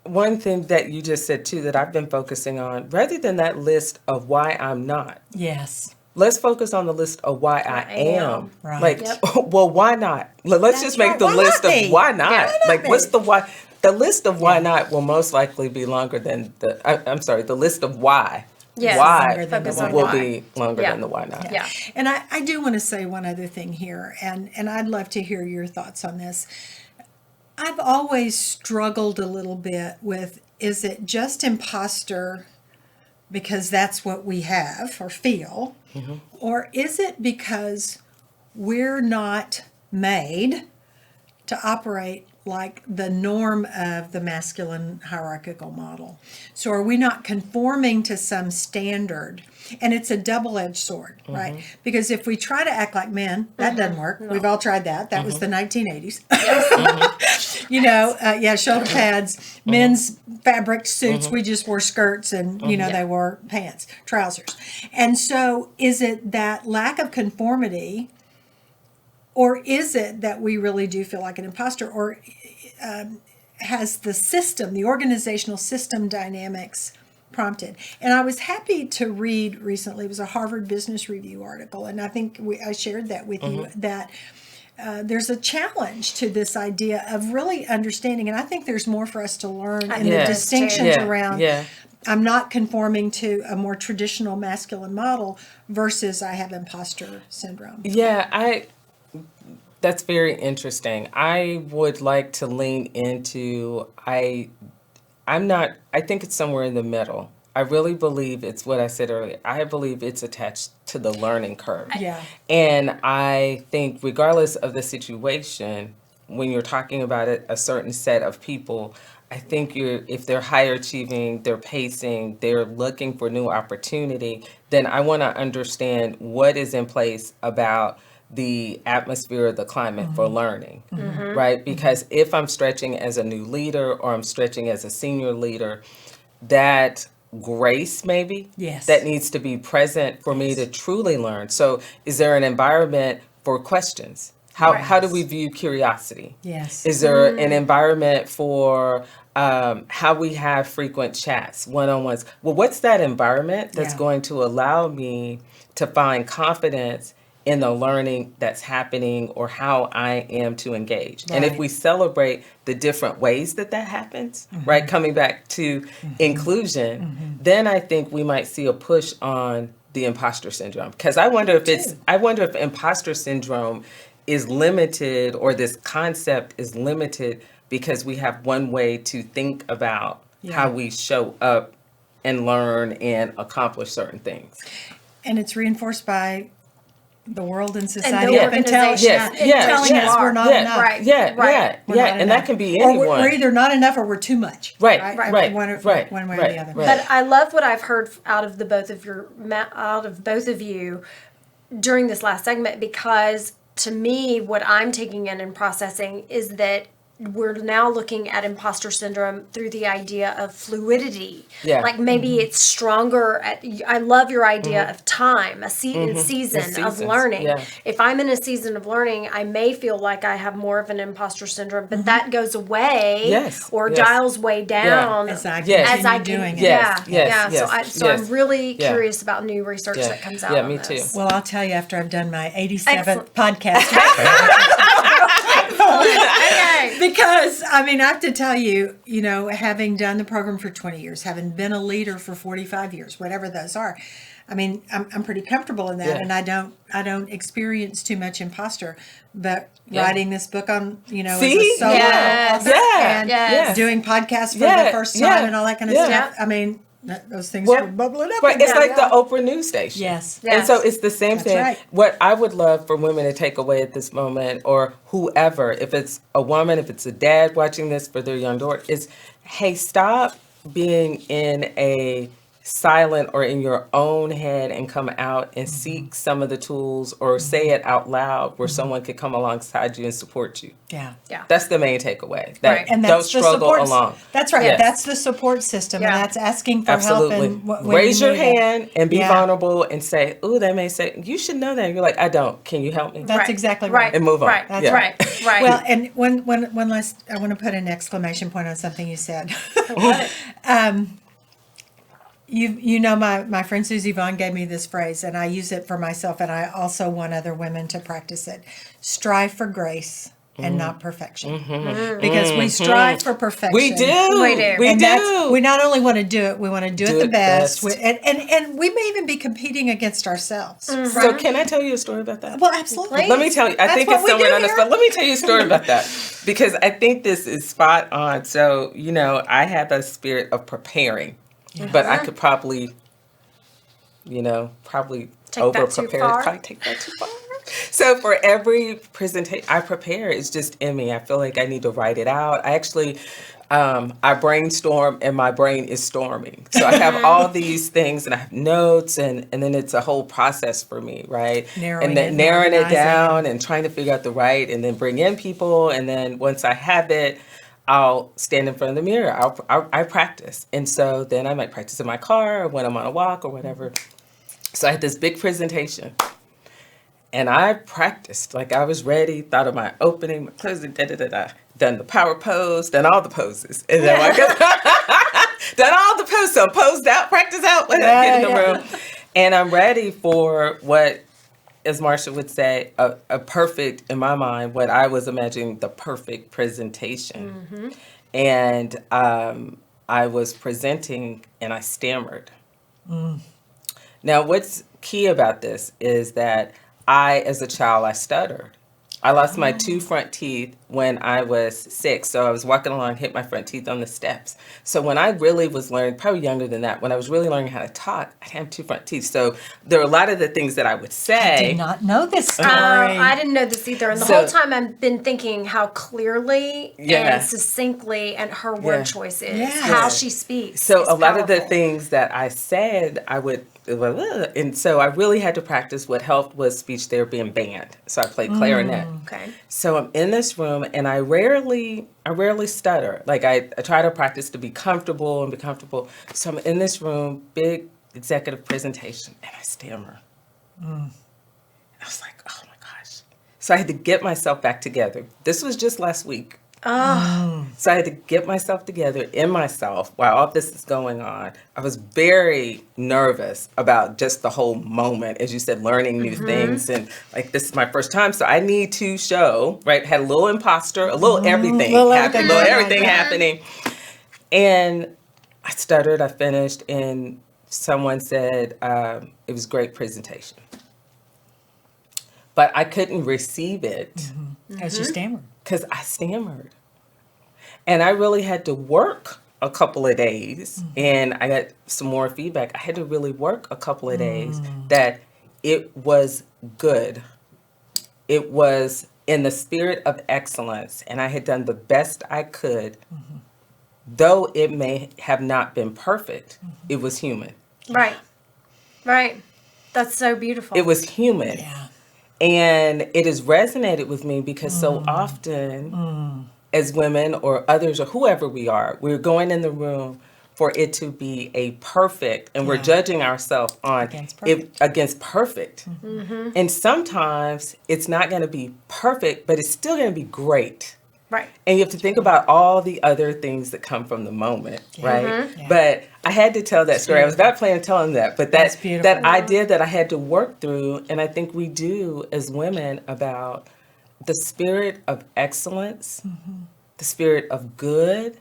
one thing that you just said too that I've been focusing on, rather than that list of why I'm not, Yes. let's focus on the list of why I am. Right. Like, Yep. well, why not? Let's That's just make right. the Why list not of me? why not. Yeah, why not Like, me? what's the why? The list of why not will most likely be longer than the list of why. Yes. Why Longer than the Focus on will why. be longer Yeah. than the why not. Yeah. And I do want to say one other thing here, and I'd love to hear your thoughts on this. I've always struggled a little bit with, is it just imposter because that's what we have or feel? Or is it because we're not made to operate like the norm of the masculine hierarchical model? So are we not conforming to some standard? And it's a double-edged sword, right? Because if we try to act like men, that doesn't work. We've all tried that. That was the 1980s. You know, shoulder pads, men's fabric suits. We just wore skirts and, you know, they wore pants, trousers. And so is it that lack of conformity, or is it that we really do feel like an imposter, or has the system, the organizational system dynamics prompted? And I was happy to read recently, it was a Harvard Business Review article, and I think I shared that with you, that there's a challenge to this idea of really understanding, and I think there's more for us to learn in the Yes. distinctions Yeah, around yeah. I'm not conforming to a more traditional masculine model versus I have imposter syndrome. Yeah, that's very interesting. I would like to lean into I think it's somewhere in the middle. I really believe it's what I said earlier. I believe it's attached to the learning curve. Yeah. And I think regardless of the situation, when you're talking about a certain set of people, I think if they're higher achieving, they're pacing, they're looking for new opportunity, then I want to understand what is in place about the atmosphere, the climate for learning, right? Because if I'm stretching as a new leader or I'm stretching as a senior leader, that grace maybe Yes. that needs to be present for me to truly learn. So is there an environment for questions? How do we view curiosity? Yes. Is there an environment for how we have frequent chats, one-on-ones? Well, what's that environment that's Yeah. going to allow me to find confidence in the learning that's happening or how I am to engage? And if Right. we celebrate the different ways that happens, right, coming back to inclusion, then I think we might see a push on the imposter syndrome. Because I wonder if imposter syndrome is limited, or this concept is limited because we have one way to think about how we show up and learn and accomplish certain things. And it's reinforced by the world and And society the up until organization. telling us we're not enough. Right. Yeah, Right. We're yeah, not and that can be Or anyone. we're either not enough or we're too much. Right. One way or the other. But I love what I've heard out of both of you during this last segment, because to me, what I'm taking in and processing is that we're now looking at imposter syndrome through the idea of fluidity. Yeah. Like maybe it's stronger I love your idea of time, season The of seasons, learning. yeah. If I'm in a season of learning, I may feel like I have more of an imposter syndrome, but that goes away Yes, or yes. dials way down As I Yes. continue as I doing it. Yes, yes, So, yes, I'm yes. really Yeah. curious about new research that comes out. Yeah, on me this. too. Well, I'll tell you after I've done my 87th Excellent. podcast. Okay. Because, I mean, I have to tell you, having done the program for 20 years, having been a leader for 45 years, whatever those are, I mean, I'm pretty comfortable in that, Yeah. and I don't experience too much imposter. But Yeah. writing this book on, as See? a solo Yes. author Yeah. and Yes. doing podcasts for Yeah. the first time Yeah. and all that kind of Yeah. stuff, I mean, those things Well, were bubbling up. Right, in it's there. like the Oprah news station. Yes. And so Yes. it's the same That's thing. right. What I would love for women to take away at this moment, or whoever, if it's a woman, if it's a dad watching this for their young daughter, is, hey, stop being in a silent or in your own head and come out and seek some of the tools, or say it out loud where someone could come alongside you and support you. Yeah. Yeah. That's the main takeaway. That Right. And don't that's the struggle support. alone. That's right. Yes. That's the support system, Yeah. and that's asking for Absolutely. help. And when Raise you your need it. hand and be Yeah. vulnerable and say, ooh, they may say, you should know that. And you're like, I don't. Can you help me? That's Right. exactly right. And move on. Right. That's Yeah. Right. Right. Well, and one last, I want to put an exclamation point on something you said. My friend Susie Vaughn gave me this phrase, and I use it for myself, and I also want other women to practice it. Strive for grace and not perfection. Because we strive for perfection. We do. We do. We And do. we not only want to do it, we want to do it the it best. best. And we may even be competing against ourselves. So can I tell you a story about that? Well, absolutely. Please. Let me tell you. I That's think what it's we somewhere do on the here. spot. Let me tell you a story about that, because I think this is spot on. So, I have a spirit of preparing, but I could probably Take over that too prepare. far? Probably take that too far. So for every presentation I prepare, it's just in me. I feel like I need to write it out. I actually, I brainstorm and my brain is storming. So I have all these things and I have notes, and then it's a whole process for me, right? Narrowing and then it, narrowing it organizing. down and trying to figure out the right, and then bring in people. And then once I have it, I'll stand in front of the mirror. I practice. And so then I might practice in my car or when I'm on a walk or whatever. So I had this big presentation. And I practiced, like I was ready, thought of my opening, my closing, done the power pose, done all the poses. And then I done all the poses, so I'm posed out, practice out, get in the room. And I'm ready for what, as Marsha would say, a perfect, in my mind, what I was imagining the perfect presentation. And I was presenting and I stammered. Now, what's key about this is that as a child, I stuttered. I lost my 2 front teeth when I was 6. So I was walking along, hit my front teeth on the steps. So when I really was learning, probably younger than that, when I was really learning how to talk, I didn't have 2 front teeth. So there were a lot of the things that I would say. I did not know this story. I didn't know this either. And the So- whole time I've been thinking how clearly Yeah. and succinctly and her word Yeah. choice is, Yeah. how she speaks. So is a lot of the powerful. things that I said, I would, and so I really had to practice. What helped was speech therapy and band. So I played clarinet. Okay. So I'm in this room and I rarely stutter. Like I try to practice to be comfortable and be comfortable. So I'm in this room, big executive presentation, and I stammer. I was like, oh my gosh. So I had to get myself back together. This was just last week. Oh, So I had to get myself together in myself while all this is going on. I was very nervous about just the whole moment, as you said, learning new things. And like, this is my first time. So I need to show, right? Had a little imposter, a little everything, Little happening, everything little going on, everything yeah. happening. And I stuttered, I finished, and someone said, it was a great presentation. But I couldn't receive it As you stammered. because I stammered. And I really had to work a couple of days, and I got some more feedback. I had to really work a couple of days that it was good. It was in the spirit of excellence, and I had done the best I could. Though it may have not been perfect, it was human. right. Right. That's so beautiful. It was human. Yeah. And it has resonated with me because so often, as women or others or whoever we are, we're going in the room for it to be a perfect, and we're Yeah. judging ourselves on Against it against perfect. And sometimes it's not going to be perfect, but it's still going to be great. Right. And you have to think about all the other things that come from the moment, right? Yeah. But I had to tell that story. I was not planning on telling that, but That's that beautiful. that idea that I had to work through, and I think we do as women, about the spirit of excellence, the spirit of good,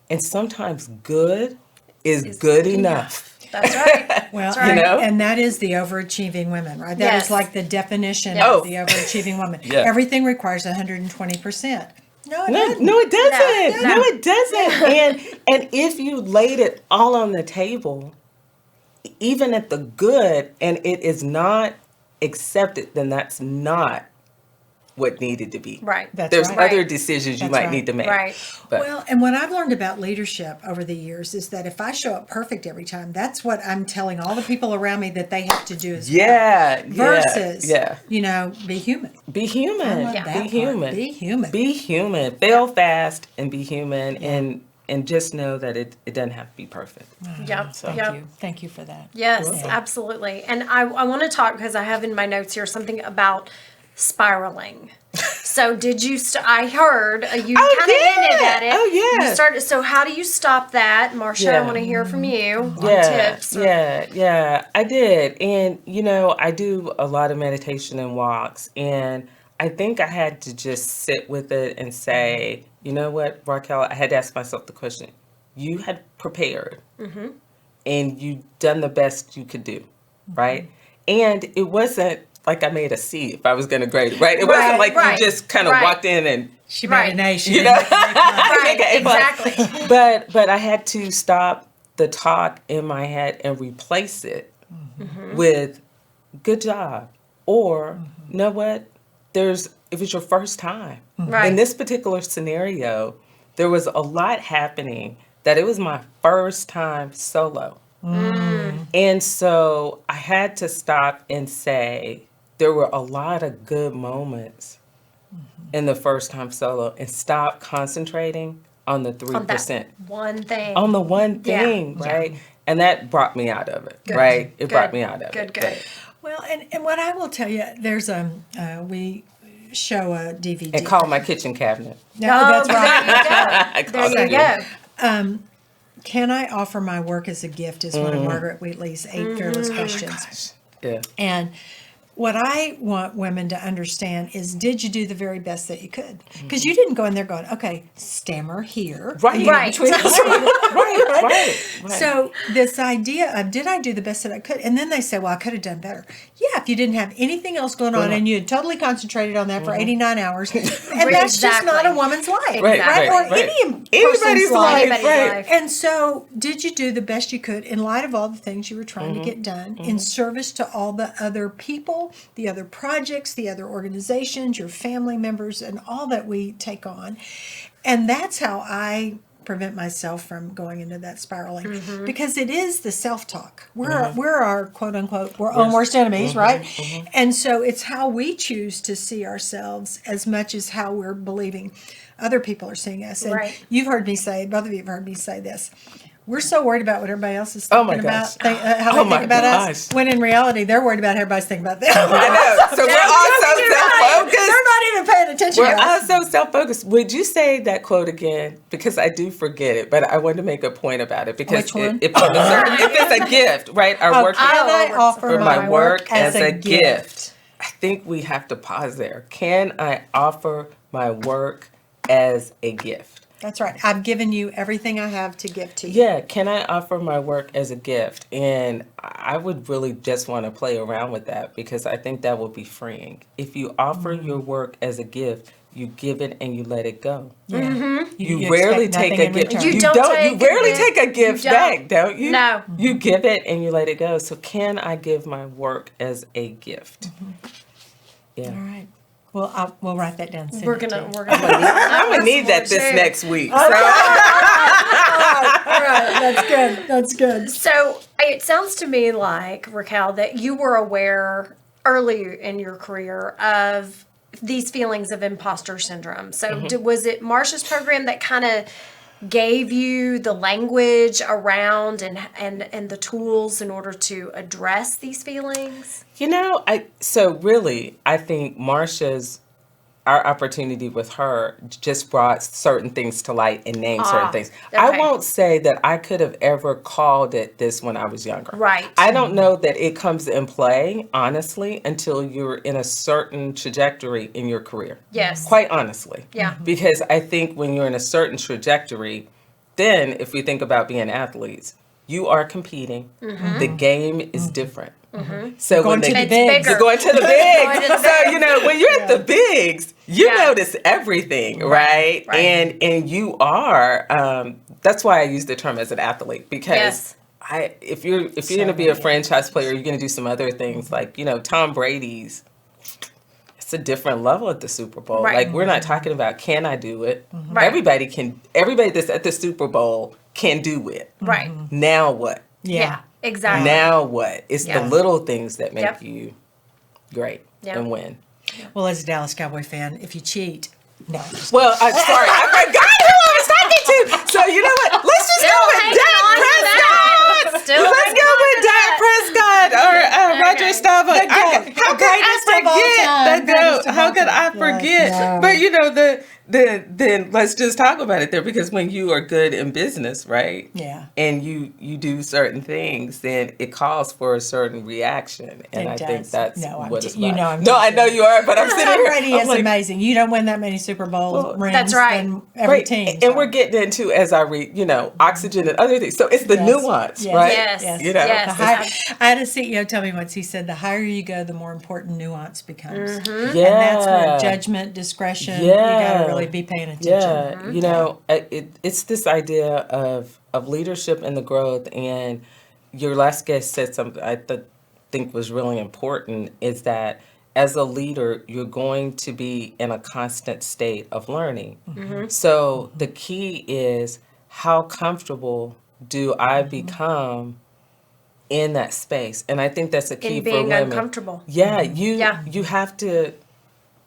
and sometimes good is good enough. That's right. Well, That's right. You know? and that is the overachieving women, right? That is Yes. like the definition Yes. of the overachieving woman. Yeah. Everything requires 120%. No, it No, doesn't. no, it doesn't. No. No, it doesn't. And if you laid it all on the table, even at the good, and it is not accepted, then that's not what needed to be. Right. That's There's right. other decisions you That's might right. need to make. Right. But Well, and what I've learned about leadership over the years is that if I show up perfect every time, that's what I'm telling all the people around me that they have to do as well. yeah, Versus, yeah. be human. Be I human. love Yeah. that Be part. human. Be human. Be human. Fail fast and be human, and just know that it doesn't have to be perfect. Yep. Thank Yep. you. Thank you for that. Yes, Yeah. absolutely. And I want to talk, because I have in my notes here something about spiraling. So did you? I heard you Oh, kind of yeah. hinted at it. Oh, yeah. You started. So how do you stop that, Marsha? I Yeah. want to hear from you on Yeah, tips. Or, yeah, I did. And, I do a lot of meditation and walks. And I think I had to just sit with it and say, you know what, Raquel, I had to ask myself the question. You had prepared and you done the best you could do, right? And it wasn't like I made a C if I was going to grade it, right? It wasn't like right, you just kind of right. walked in and She Right. made an A. She You didn't know? make an A plus. Right, Okay, exactly. But I had to stop the talk in my head and replace it with good job, or you know what? If it's your first time. Right. In this particular scenario, there was a lot happening that it was my first time solo. And so I had to stop and say there were a lot of good moments in the first time solo, and stop concentrating on the 3%. on that one thing. On the one Yeah. thing, right? And that brought me out of it, Good. right? It brought Good. me out of Good, it. good. Well, and what I will tell you, there's we show a DVD. And call my kitchen cabinet. No, Oh, that's right. There you go. There you go. Can I offer my work as a gift is one of Margaret Wheatley's 8 fearless questions. Yeah. And what I want women to understand is, did you do the very best that you could? Because you didn't go in there going, okay, stammer here. Right. and then Right. between us. Right. So this idea of, did I do the best that I could? And then they say, well, I could have done better. Yeah, if you didn't have anything else going on and you had totally concentrated on that for 89 hours, and that's just not a woman's life, Right, right? right, Or right. any Anybody's person's life, Anybody's right. life. And so, did you do the best you could in light of all the things you were trying to get done in service to all the other people, the other projects, the other organizations, your family members, and all that we take on? And that's how I prevent myself from going into that spiraling, because it is the self-talk. We're our quote unquote own worst enemies, right? And so it's how we choose to see ourselves as much as how we're believing other people are seeing us. And Right. you've heard me say, both of you have heard me say this. We're so worried about what everybody else is Oh my thinking about, gosh. how Oh they my think about gosh. us, when in reality, they're worried about everybody's thinking about them. I know. So we're all so self-focused. They're not even paying attention We're to all us. so self-focused. Would you say that quote again? Because I do forget it, but I wanted to make a point about it. Because Which one? if it's a gift, right? Our work Can I offer for my work as a gift? gift. I think we have to pause there. Can I offer my work as a gift? That's right. I've given you everything I have to give to you. Yeah, can I offer my work as a gift? And I would really just want to play around with that because I think that will be freeing. If you offer your work as a gift, you give it and you let it go. Yeah. You rarely expect take nothing a in gift. return. You don't take You rarely a take a gift You don't. back, don't you? No. You give it and you let it go. So can I give my work as a gift? Yeah. All right. Well, we'll write that down. We're gonna. I'm gonna need that this next week. So. All right. That's good. That's good. So it sounds to me like, Raquel, that you were aware early in your career of these feelings of imposter syndrome. So was it Marsha's program that kind of gave you the language around and the tools in order to address these feelings? You know, I think our opportunity with her just brought certain things to light and named certain things. Okay. I won't say that I could have ever called it this when I was younger. Right. I don't know that it comes in play, honestly, until you're in a certain trajectory in your career. Yes. Quite honestly. Yeah. Because I think when you're in a certain trajectory, then if we think about being athletes, you are competing. The game is different. So Going to the It's bigs. bigger. you're going to the Going to bigs. the So, you know, when you're at the bigs, you Yeah. notice everything, right? Right. And you are, that's why I use the term as an athlete, because Yes. if you're going to be a franchise player, you're going to do some other things like, you know, Tom Brady's, it's a different level at the Super Bowl. Right. Like, we're not talking about, can I do it? Right. Everybody that's at the Super Bowl can do it. Right. Now what? Yeah. Exactly. Now what? It's Yeah. the little things that make Yep. you great Yeah. and win. Well, as a Dallas Cowboy fan, if you cheat, no. Well, I'm sorry, I forgot who I was talking to. So you know what? Let's just go with hanging Dak on to that. Prescott. Still Let's hanging go on with to Dak Prescott or Roger Staubach. The GOAT. How The could I greatest of all forget time. the Greatest GOAT? of How all could I time. forget? Yes, But you know then let's just talk about it there, because when you are good in business, right? Yeah. And you do certain things, then it calls for a certain reaction, and It I think does. that's No, I'm what it's you about. know I'm No, I teasing. know you are, but I'm sitting Tom here. Brady I'm is like, amazing. You don't win that many Super Bowl rings That's right. than every right. team. And so. we're getting into, as I read, you know, oxygen and other things. So it's the Yes. nuance, Yes. right? Yes. You know, Yes. The high, I had a CEO tell me once, he said, the higher you go, the more important nuance becomes. Mm-hmm. Yeah. And that's where judgment, discretion, you got to really be paying attention. Yeah, you know, it's this idea of leadership and the growth. And your last guest said something I think was really important, is that as a leader, you're going to be in a constant state of learning. So the key is, how comfortable do I become in that space? And I think that's a key In for being women. uncomfortable. Yeah, Yeah. you have to.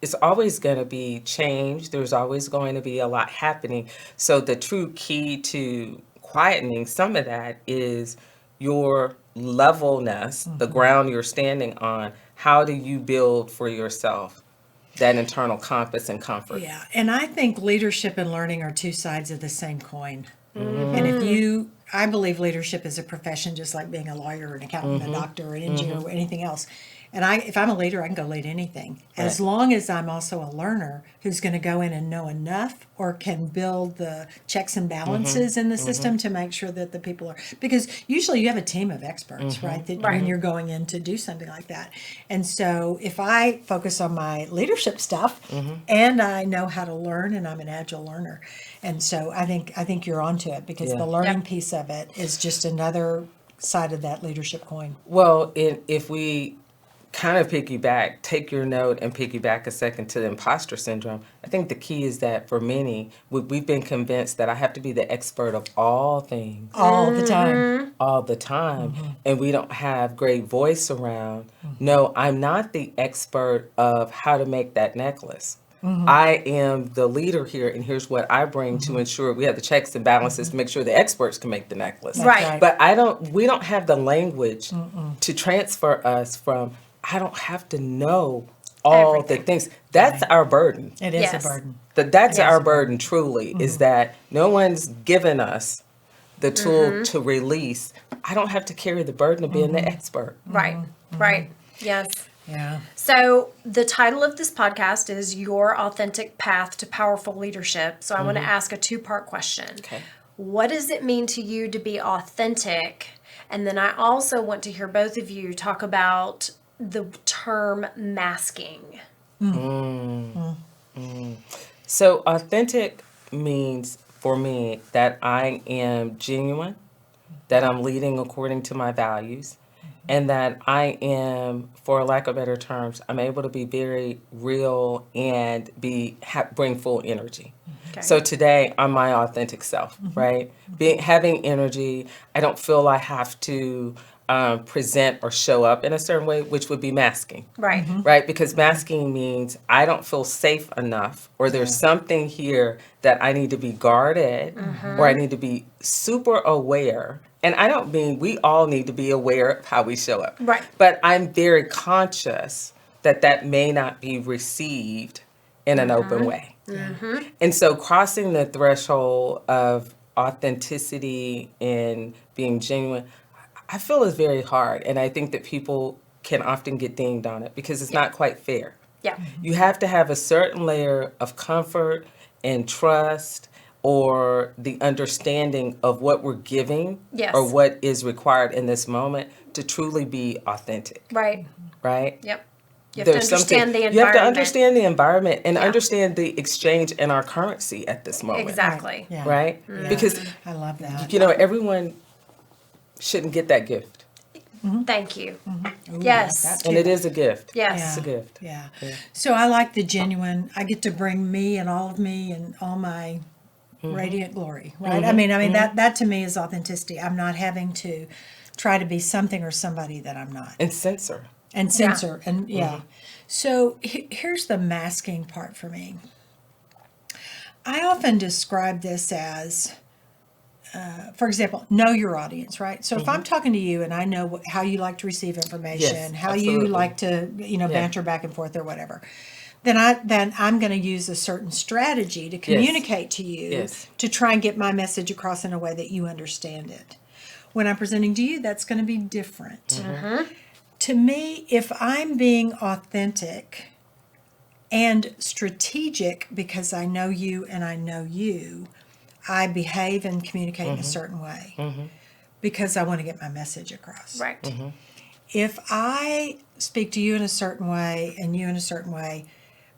It's always going to be change. There's always going to be a lot happening. So the true key to quietening some of that is your levelness, the ground you're standing on. How do you build for yourself that internal compass and comfort? Yeah, and I think leadership and learning are two sides of the same coin. Mm-hmm. And I believe leadership is a profession just like being a lawyer, an accountant, a doctor, an engineer, or anything else. And if I'm a leader, I can go lead anything. As long as I'm also a learner who's going to go in and know enough or can build the checks and balances in the system to make sure that the people are, because usually you have a team of experts, right? That when you're going in to do something like that. And so if I focus on my leadership stuff and I know how to learn, and I'm an agile learner. And so I think you're onto it, because the learning piece of it is just another side of that leadership coin. Well, if we kind of take your note and piggyback a second to the imposter syndrome, I think the key is that for many, we've been convinced that I have to be the expert of all things. All the time. All the time. And we don't have great voice around. No, I'm not the expert of how to make that necklace. I am the leader here, and here's what I bring to ensure we have the checks and balances to make sure the experts can make the necklace. Right. But we don't have the language to transfer us from, I don't have to know all Everything. the things. That's our burden. It is Yes. a burden. That's our burden, truly, is that no one's given us the tool to release. I don't have to carry the burden of being the expert. Right. Right. Yes. Yeah. So, the title of this podcast is Your Authentic Path to Powerful Leadership. So, I want to ask a two-part question. Okay. What does it mean to you to be authentic? And then I also want to hear both of you talk about the term masking. So authentic means for me that I am genuine, that I'm leading according to my values, and that I am, for lack of better terms, I'm able to be very real and bring full energy. Okay. So today I'm my authentic self, right? Having energy, I don't feel I have to present or show up in a certain way, which would be masking. Right. Right? Because masking means I don't feel safe enough, or there's something here that I need to be guarded, or I need to be super aware. And I don't mean we all need to be aware of how we show up. Right. But I'm very conscious that may not be received in an open way. And so crossing the threshold of authenticity and being genuine, I feel is very hard. And I think that people can often get dinged on it because it's not quite fair. Yeah. You have to have a certain layer of comfort and trust, or the understanding of what we're giving, Yes. or what is required in this moment to truly be authentic. Right. Right? Yep. You have to understand the environment. You have to understand the environment and understand the exchange in our currency at this moment. Exactly. Yeah. Right? Yeah. Because, I love that. everyone shouldn't get that gift. Thank you. Ooh, Yes. that's And it is a gift. Yes. It's a gift. Yeah. So I like the genuine. I get to bring me and all of me and all my radiant glory, right? I mean that to me is authenticity. I'm not having to try to be something or somebody that I'm not. And censor. And censor and So here's the masking part for me. I often describe this as for example, know your audience, right? So if I'm talking to you and I know how you like to receive information, Yes, how absolutely. you like to, banter back and forth or whatever, then I'm going to use a certain strategy to communicate to you Yes. to try and get my message across in a way that you understand it. When I'm presenting to you, that's going to be different. To me, if I'm being authentic and strategic because I know you and I know you, I behave and communicate in a certain way because I want to get my message across. Right. If I speak to you in a certain way and you in a certain way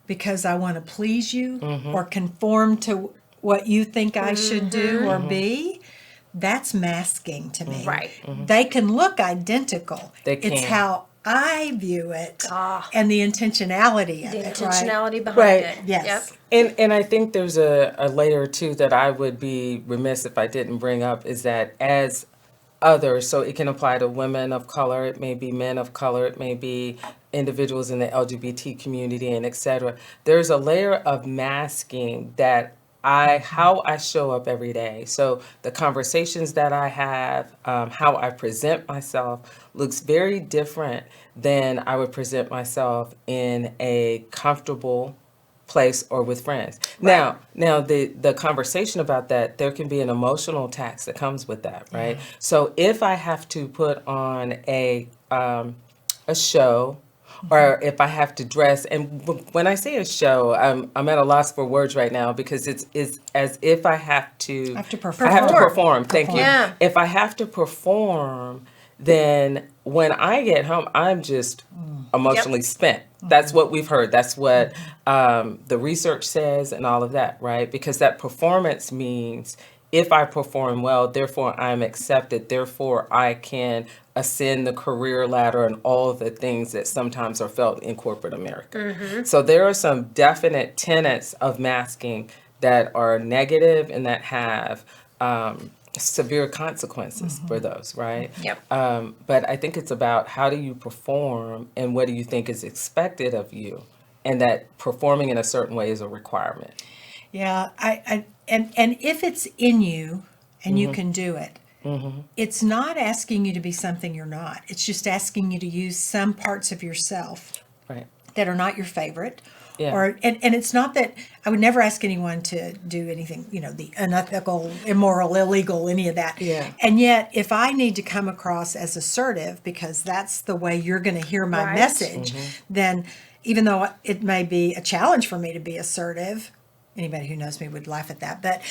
because I want to please you or conform to what you think I should do or be, that's masking to me. Right. They can look identical. They It's can. how I view it Ah. and the intentionality of The it. Right? intentionality behind Right. it. Yes. Yep. And I think there's a layer too that I would be remiss if I didn't bring up, is that as others, so it can apply to women of color, it may be men of color, it may be individuals in the LGBT community, and et cetera. There's a layer of masking that how I show up every day. So the conversations that I have, how I present myself looks very different than I would present myself in a comfortable place or with friends. Now the conversation about that, there can be an emotional tax that comes with that, right? So if I have to put on a show, or if I have to dress, and when I say a show, I'm at a loss for words right now because it's as if I have to perform. I have to perform. Thank you. Yeah. If I have to perform, then when I get home, I'm just emotionally spent. That's what we've heard. That's what the research says and all of that, right? Because that performance means if I perform well, therefore I'm accepted, therefore I can ascend the career ladder and all of the things that sometimes are felt in corporate America. So there are some definite tenets of masking that are negative and that have severe consequences for those, right? Yep. But I think it's about how do you perform and what do you think is expected of you and that performing in a certain way is a requirement. Yeah, and if it's in you and you can do it, it's not asking you to be something you're not. It's just asking you to use some parts of yourself Right. that are not your favorite. Yeah. Or and it's not that I would never ask anyone to do anything, the unethical, immoral, illegal, any of that. Yeah. And yet, if I need to come across as assertive because that's the way you're going to hear my Right. message, then even though it may be a challenge for me to be assertive, anybody who knows me would laugh at that. But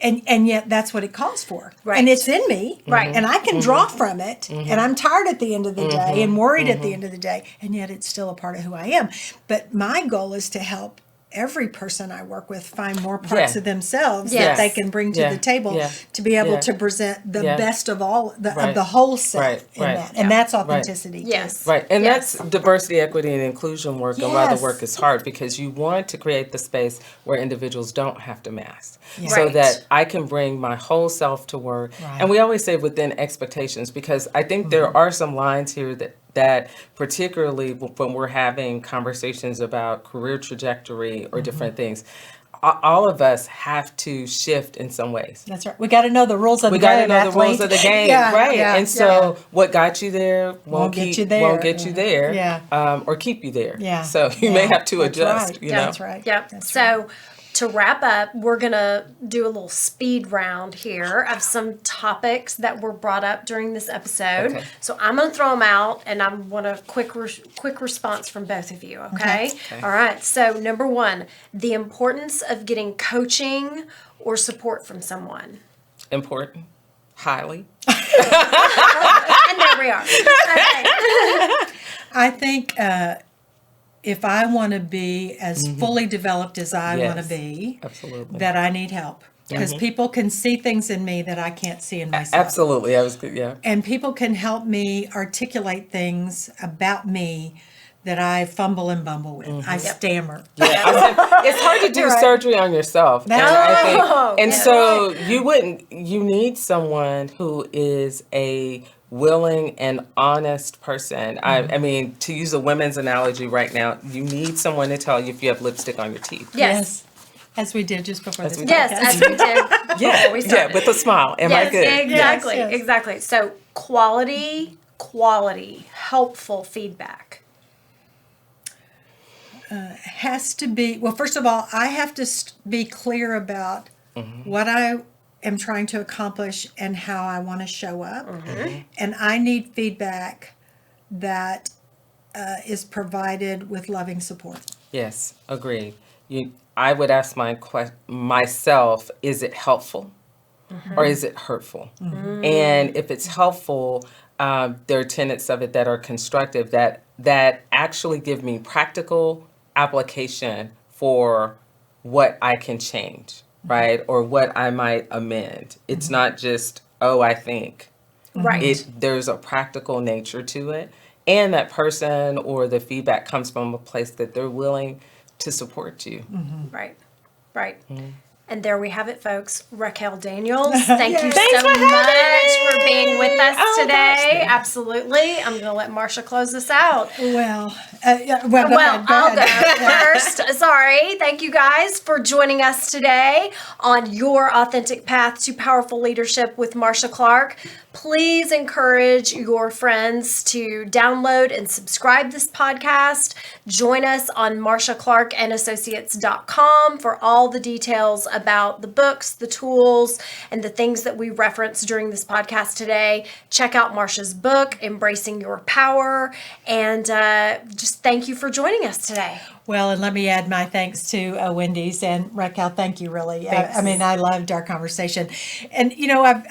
and yet that's what it calls for. Right. And it's in me. Right. And I can draw from it. And I'm tired at the end of the day and worried at the end of the day. And yet it's still a part of who I am. But my goal is to help every person I work with find more parts Yeah. of themselves Yes. that they can bring to Yeah. the table Yeah. to be able Yeah. to present the Yeah. best of all of Right. the whole self Right. in Right. that. And that's authenticity. Yes. Right, and Yes. that's diversity, equity, and inclusion work, and why the Yes. work is hard, because you want to create the space where individuals don't have to mask, so Right. that I can bring my whole self to work. Right. And we always say within expectations, because I think there are some lines here that particularly when we're having conversations about career trajectory or different things, all of us have to shift in some ways. That's right. We got to know the rules of We the game. got to know the rules of the game, Yeah, right? yeah, And so, what got you there Won't get keep, you there. won't get you there, Yeah. or keep you there. Yeah. So you may Yeah. have to That's adjust. right. You know, That's right. Yep. That's So right. to wrap up, we're going to do a little speed round here of some topics that were brought up during this episode. Okay. So I'm going to throw them out, and I want a quick response from both of you, okay? Okay. All right. So number one, the importance of getting coaching or support from someone. important, highly. And there we are. Okay. I think if I want to be as fully developed as I want to Yes. be, Absolutely. that I need help. Because people can see things in me that I can't see in myself. Absolutely. I was good. Yeah. And people can help me articulate things about me that I fumble and bumble with. I stammer. It's hard to do Right. surgery on yourself. And Oh, and so you need someone who is a willing and honest person. I mean, to use a women's analogy right now, you need someone to tell you if you have lipstick on your teeth. Yes. As we did just before this we podcast. did. Yes, as we did Yeah, before we yeah, started. with a smile. Am I Yes, good? exactly, Yes, yes. exactly. So quality, helpful feedback. Has to be, well, first of all, I have to be clear about what I am trying to accomplish and how I want to show up. And I need feedback that is provided with loving support. Yes, agreed. I would ask myself, is it helpful or is it hurtful? And if it's helpful, there are tenets of it that are constructive that actually give me practical application for what I can change, right? Or what I might amend. It's not just, I think. Right. There's a practical nature to it. And that person or the feedback comes from a place that they're willing to support you. Right. Right. And there we have it, folks. Raquel Daniels, thank you Yes. so much for being with us Oh, today. gosh. Absolutely. I'm going to let Marsha close this out. Well, go Well, I'll ahead. go first. Sorry. Thank you guys for joining us today on Your Authentic Path to Powerful Leadership with Marsha Clark. Please encourage your friends to download and subscribe this podcast. Join us on MarshaClarkandAssociates.com for all the details about the books, the tools, and the things that we referenced during this podcast today. Check out Marsha's book, Embracing Your Power, and just thank you for joining us today. Well, and let me add my thanks to Wendy's and Raquel. Thank you, really. Thanks. I mean, I loved our conversation. And,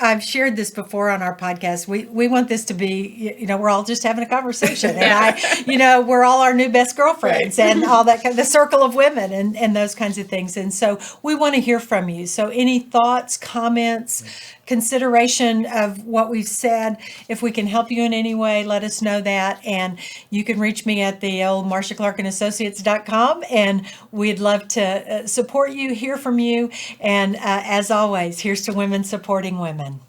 I've shared this before on our podcast. We want this to be, we're all just having a conversation. And we're all our new best girlfriends and all that, the circle of women and those kinds of things. And so we want to hear from you. So any thoughts, comments, consideration of what we've said, if we can help you in any way, let us know that. And you can reach me at the old MarshaClarkandAssociates.com, and we'd love to support you, hear from you. And as always, here's to women supporting women.